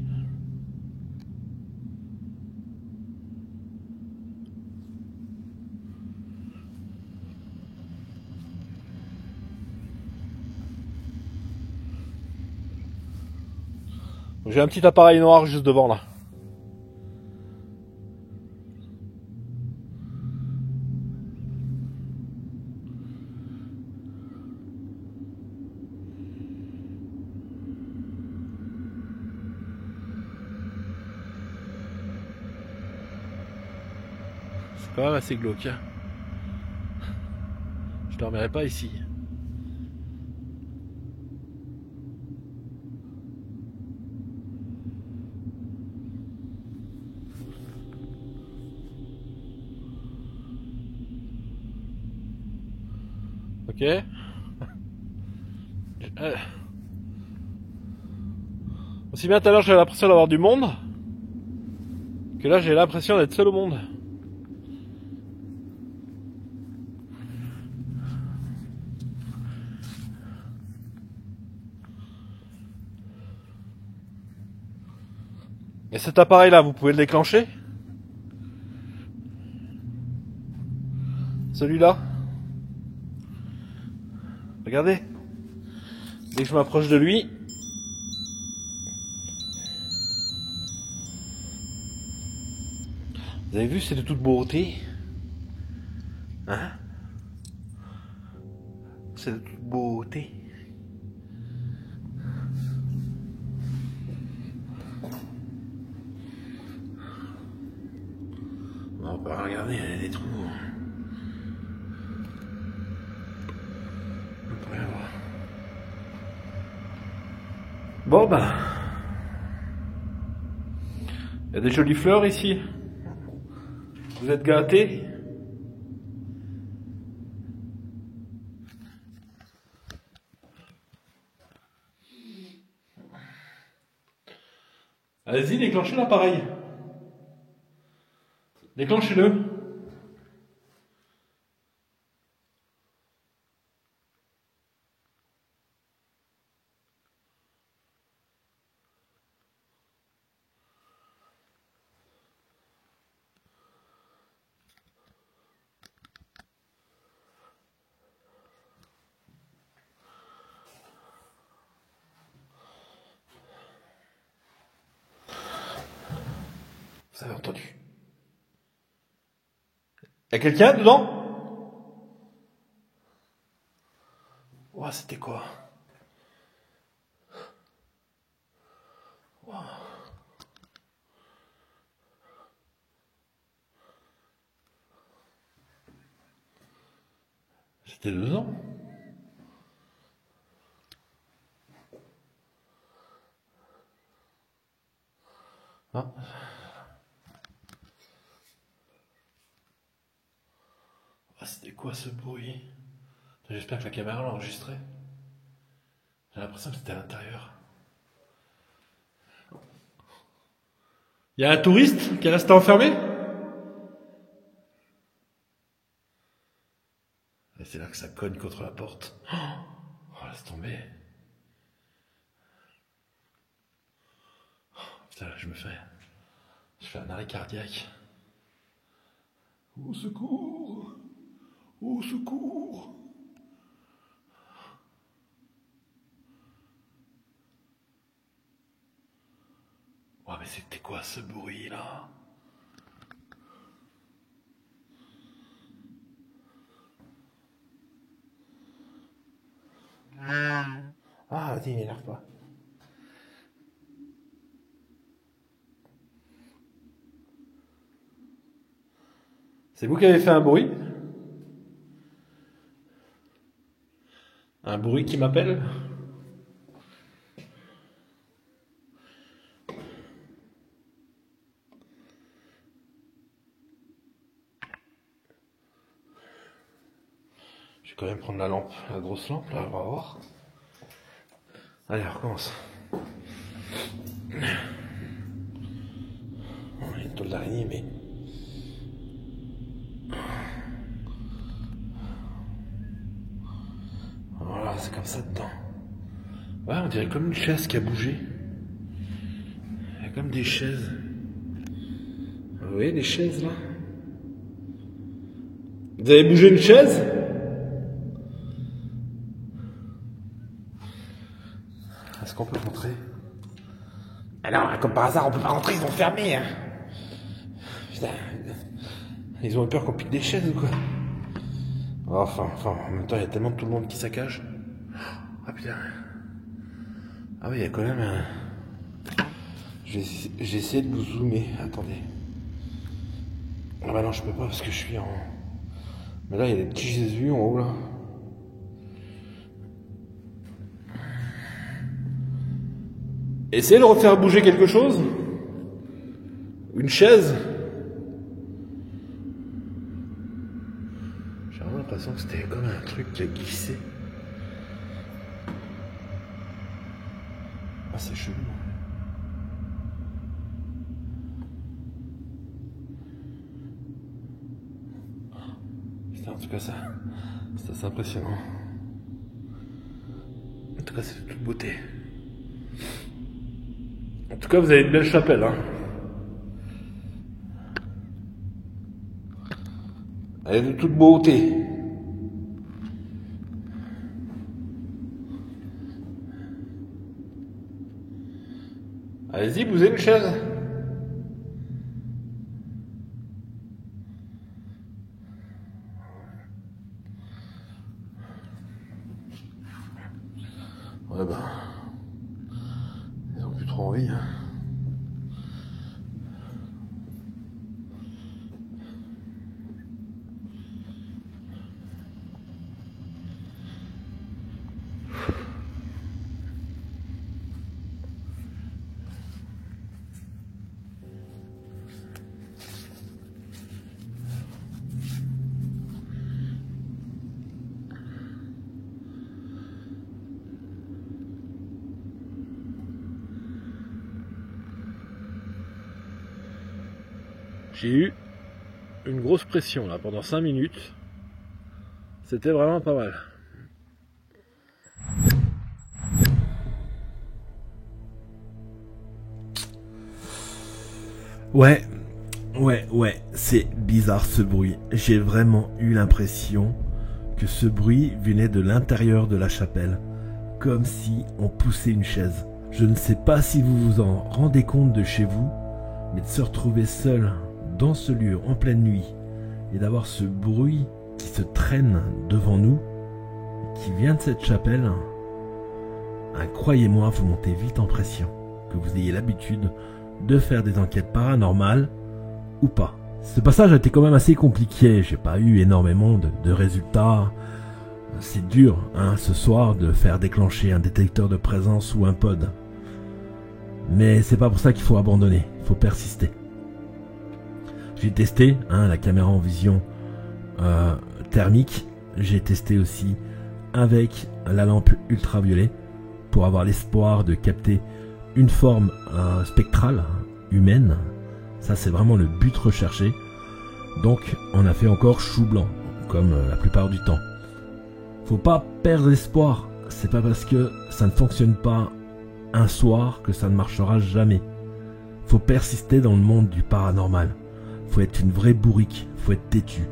J'ai un petit appareil noir juste devant là. C'est quand même assez glauque. Hein. Je dormirai pas ici. Ok. Aussi bien tout à l'heure j'avais l'impression d'avoir du monde, que là j'ai l'impression d'être seul au monde. Et cet appareil là, vous pouvez le déclencher? Celui-là? Regardez. Dès que je m'approche de lui, vous avez vu, c'est de toute beauté. Hein? C'est de toute beauté. On va regarder, il y a des trous.
Bon bah... Il y a des jolies fleurs ici. Vous êtes gâtés? Allez-y, déclenchez l'appareil. Déclenchez-le. Vous avez entendu? Y'a quelqu'un dedans? Ouah, c'était quoi? Ouah. C'était dedans? Ah. Ah, c'était quoi ce bruit? J'espère que la caméra l'a enregistré. J'ai l'impression que c'était à l'intérieur. Il y a un touriste qui est resté enfermé? Et c'est là que ça cogne contre la porte. Oh, laisse tomber. Oh, putain, là, je fais un arrêt cardiaque. Au secours! Au secours! Oh, mais c'était quoi ce bruit là? Ah, vas-y, m'énerve pas. C'est vous qui avez fait un bruit? Un bruit qui m'appelle? Je vais quand même prendre la grosse lampe, là, on va voir. Allez, on recommence. Il y a une toile d'araignée, mais... Voilà, c'est comme ça dedans. Ouais, on dirait comme une chaise qui a bougé. Il y a comme des chaises. Vous voyez les chaises là? Vous avez bougé une chaise? Est-ce qu'on peut rentrer? Ah non, comme par hasard, on peut pas rentrer, ils ont fermé. Hein. Putain, ils ont eu peur qu'on pique des chaises ou quoi? Enfin, en même temps, il y a tellement de tout le monde qui saccage. Ah putain. Ah oui, il y a quand même un... J'ai essayé de vous zoomer, attendez. Ah bah non, je peux pas parce que je suis en... Mais là, il y a des petits Jésus en haut, là. Essayez de refaire bouger quelque chose. Une chaise. J'ai vraiment l'impression que c'était comme un truc qui a glissé. Ah, c'est chelou. Putain, en tout cas, c'est assez impressionnant. En tout cas, c'est de toute beauté. En tout cas, vous avez une belle chapelle, hein. Elle est de toute beauté. Allez-y, bougez une chaise. Ouais ben... Ils ont plus trop envie, hein. J'ai eu une grosse pression là pendant 5 minutes. C'était vraiment pas mal.
Ouais, c'est bizarre ce bruit. J'ai vraiment eu l'impression que ce bruit venait de l'intérieur de la chapelle, comme si on poussait une chaise. Je ne sais pas si vous vous en rendez compte de chez vous, mais de se retrouver seul dans ce lieu en pleine nuit et d'avoir ce bruit qui se traîne devant nous, qui vient de cette chapelle, croyez-moi, vous montez vite en pression, que vous ayez l'habitude de faire des enquêtes paranormales ou pas. Ce passage a été quand même assez compliqué, j'ai pas eu énormément de résultats. C'est dur, ce soir, de faire déclencher un détecteur de présence ou un pod. Mais c'est pas pour ça qu'il faut abandonner, il faut persister. J'ai testé la caméra en vision thermique, j'ai testé aussi avec la lampe ultraviolet pour avoir l'espoir de capter une forme spectrale humaine. Ça c'est vraiment le but recherché. Donc on a fait encore chou blanc, comme la plupart du temps. Faut pas perdre espoir, c'est pas parce que ça ne fonctionne pas un soir que ça ne marchera jamais. Faut persister dans le monde du paranormal. Faut être une vraie bourrique, faut être têtu.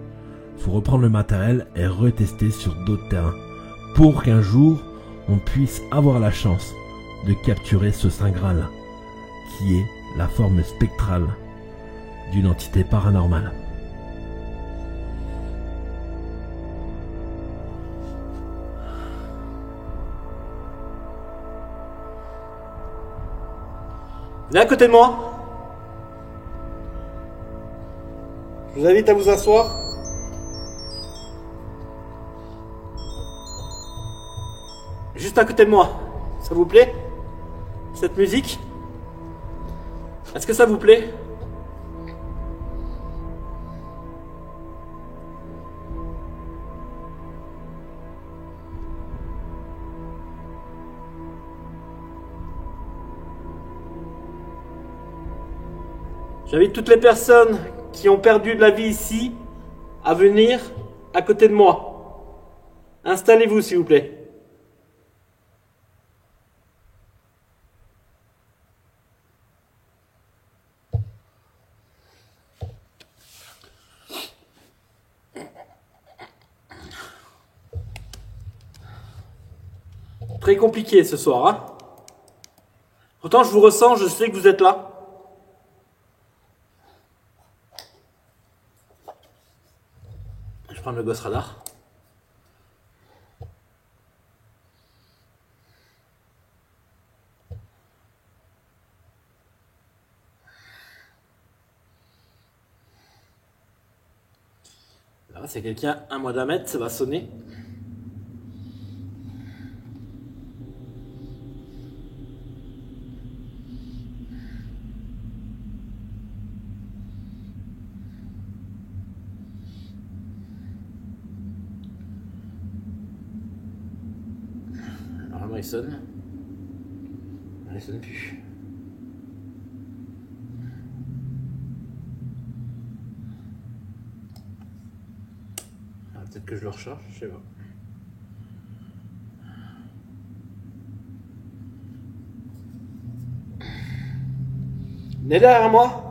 Faut reprendre le matériel et retester sur d'autres terrains. Pour qu'un jour, on puisse avoir la chance de capturer ce Saint Graal, qui est la forme spectrale d'une entité paranormale.
Venez à côté de moi. Je vous invite à vous asseoir. Juste à côté de moi. Ça vous plaît? Cette musique? Est-ce que ça vous plaît? J'invite toutes les personnes qui ont perdu de la vie ici à venir à côté de moi. Installez-vous s'il vous plaît. Très compliqué ce soir, hein? Pourtant je vous ressens, je sais que vous êtes là. Je prends le gosse radar. Là, c'est quelqu'un à moins d'un mètre, ça va sonner. Normalement il sonne. Il sonne plus. Peut-être que je le recharge, je sais pas. Venez derrière moi.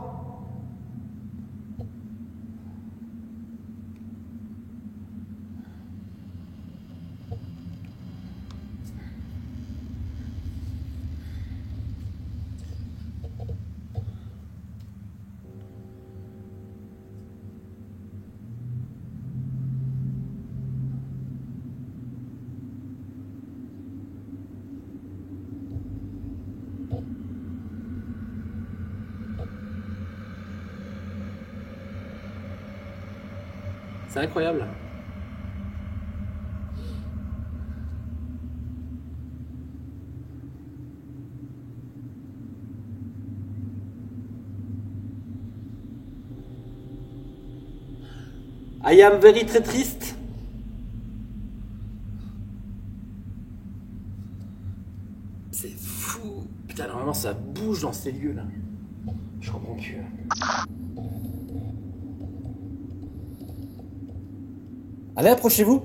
C'est incroyable. I am very très triste. C'est fou. Putain, normalement ça bouge dans ces lieux là. Je comprends plus.
Allez, approchez-vous.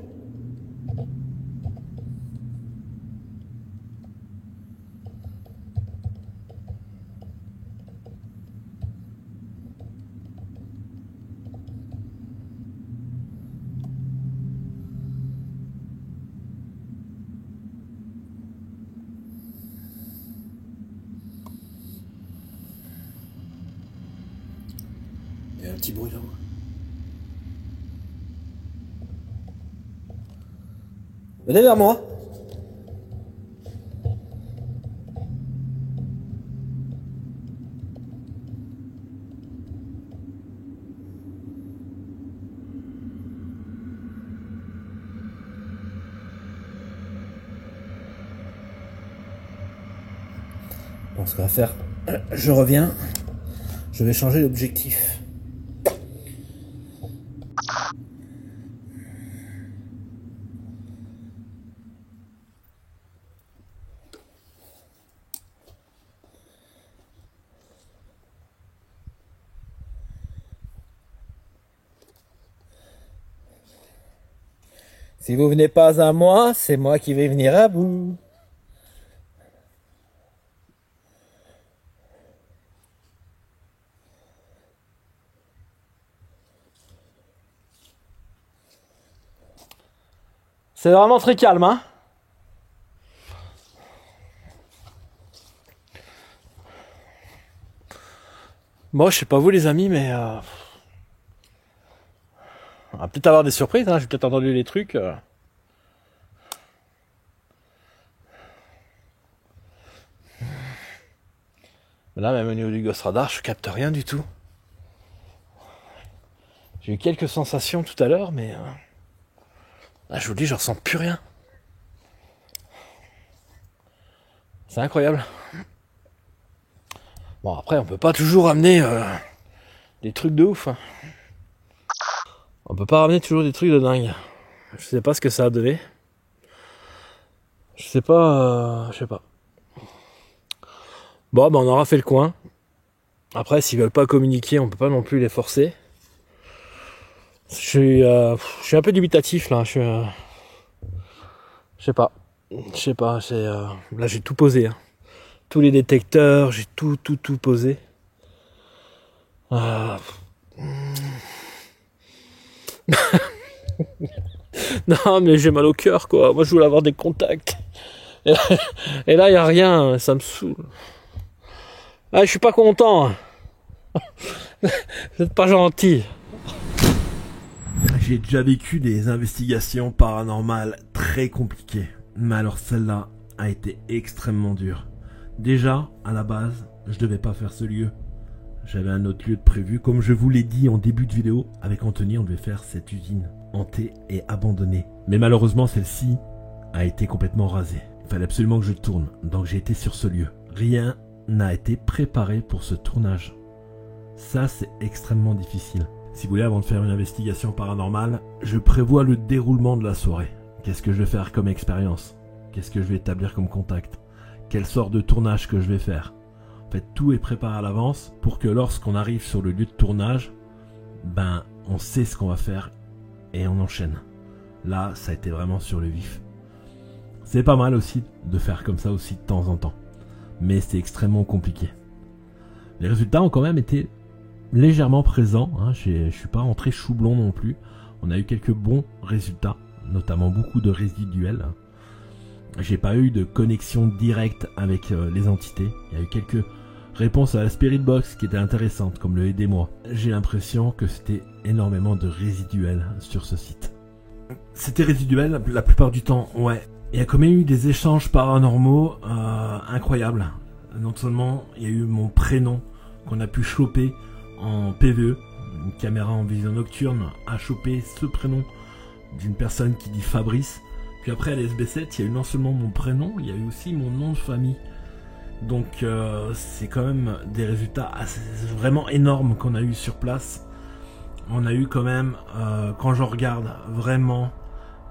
Il y a un petit bruit là-haut. Venez vers moi. Bon, ce qu'on va faire, je reviens. Je vais changer l'objectif. Si vous venez pas à moi, c'est moi qui vais venir à vous.
C'est vraiment très calme, hein. Moi, je sais pas vous les amis, mais on va peut-être avoir des surprises, hein. J'ai peut-être entendu les trucs. Mais là, même au niveau du Ghost Radar, je capte rien du tout. J'ai eu quelques sensations tout à l'heure, mais là, je vous dis, je ressens plus rien. C'est incroyable. Bon, après, on peut pas toujours amener des trucs de ouf. Hein. On peut pas ramener toujours des trucs de dingue. Je sais pas ce que ça a donné. Je sais pas. Bon, ben on aura fait le coin. Après, s'ils veulent pas communiquer, on peut pas non plus les forcer. Je suis un peu dubitatif là. Je sais pas. Là, j'ai tout posé. Hein. Tous les détecteurs, j'ai tout posé. Non, mais j'ai mal au cœur, quoi. Moi, je voulais avoir des contacts. Et là, il n'y a rien. Ça me saoule. Ah, je suis pas content. Vous n'êtes pas gentil.
J'ai déjà vécu des investigations paranormales très compliquées. Mais alors celle-là a été extrêmement dure. Déjà, à la base, je devais pas faire ce lieu. J'avais un autre lieu de prévu. Comme je vous l'ai dit en début de vidéo, avec Anthony, on devait faire cette usine hantée et abandonnée. Mais malheureusement, celle-ci a été complètement rasée. Il fallait absolument que je tourne. Donc j'ai été sur ce lieu. Rien n'a été préparé pour ce tournage. Ça, c'est extrêmement difficile. Si vous voulez, avant de faire une investigation paranormale, je prévois le déroulement de la soirée. Qu'est-ce que je vais faire comme expérience? Qu'est-ce que je vais établir comme contact? Quelle sorte de tournage que je vais faire? En fait, tout est préparé à l'avance pour que lorsqu'on arrive sur le lieu de tournage, ben, on sait ce qu'on va faire et on enchaîne. Là, ça a été vraiment sur le vif. C'est pas mal aussi de faire comme ça aussi de temps en temps. Mais c'est extrêmement compliqué. Les résultats ont quand même été légèrement présents. Hein. Je suis pas rentré choublon non plus. On a eu quelques bons résultats, notamment beaucoup de résiduels. J'ai pas eu de connexion directe avec les entités. Il y a eu quelques réponses à la Spirit Box qui étaient intéressantes, comme le aidez-moi. J'ai l'impression que c'était énormément de résiduels sur ce site. C'était résiduel la plupart du temps, ouais. Il y a quand même eu des échanges paranormaux incroyables. Non seulement il y a eu mon prénom qu'on a pu choper en PVE, une caméra en vision nocturne a chopé ce prénom d'une personne qui dit Fabrice. Puis après à l'SB7, il y a eu non seulement mon prénom, il y a eu aussi mon nom de famille. Donc c'est quand même des résultats vraiment énormes qu'on a eu sur place. On a eu quand même, quand je regarde vraiment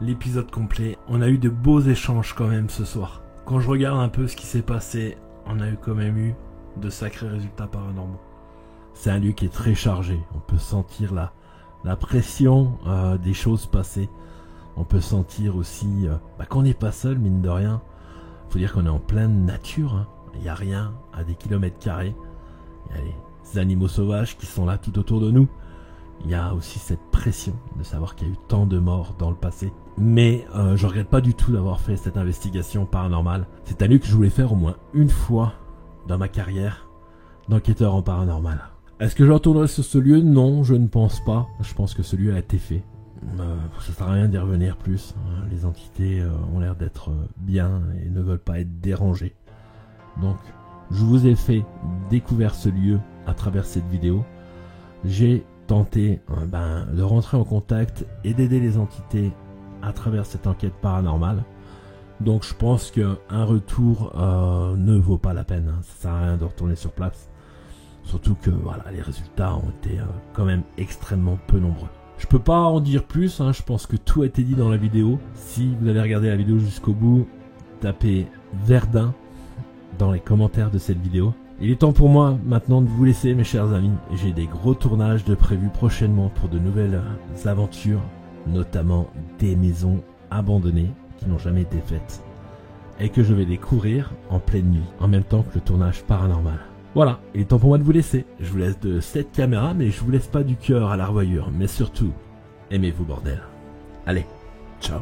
l'épisode complet, on a eu de beaux échanges quand même ce soir. Quand je regarde un peu ce qui s'est passé, on a eu quand même eu de sacrés résultats paranormaux. C'est un lieu qui est très chargé, on peut sentir la pression des choses passées. On peut sentir aussi qu'on n'est pas seul, mine de rien. Faut dire qu'on est en pleine nature, hein. Il n'y a rien à des kilomètres carrés. Il y a les animaux sauvages qui sont là tout autour de nous. Il y a aussi cette pression de savoir qu'il y a eu tant de morts dans le passé. Mais je regrette pas du tout d'avoir fait cette investigation paranormale. C'est un lieu que je voulais faire au moins une fois dans ma carrière d'enquêteur en paranormal. Est-ce que je retournerai sur ce lieu? Non, je ne pense pas. Je pense que ce lieu a été fait. Ça sert à rien d'y revenir plus. Les entités ont l'air d'être bien et ne veulent pas être dérangées. Donc, je vous ai fait découvrir ce lieu à travers cette vidéo. J'ai tenté de rentrer en contact et d'aider les entités à travers cette enquête paranormale. Donc je pense qu'un retour ne vaut pas la peine, hein. Ça sert à rien de retourner sur place. Surtout que voilà, les résultats ont été quand même extrêmement peu nombreux. Je peux pas en dire plus, hein. Je pense que tout a été dit dans la vidéo. Si vous avez regardé la vidéo jusqu'au bout, tapez Verdun dans les commentaires de cette vidéo. Il est temps pour moi maintenant de vous laisser, mes chers amis. J'ai des gros tournages de prévus prochainement pour de nouvelles aventures, notamment des maisons abandonnées qui n'ont jamais été faites et que je vais découvrir en pleine nuit, en même temps que le tournage paranormal. Voilà, il est temps pour moi de vous laisser. Je vous laisse de cette caméra, mais je vous laisse pas du cœur à la revoyure. Mais surtout, aimez-vous, bordel. Allez, ciao.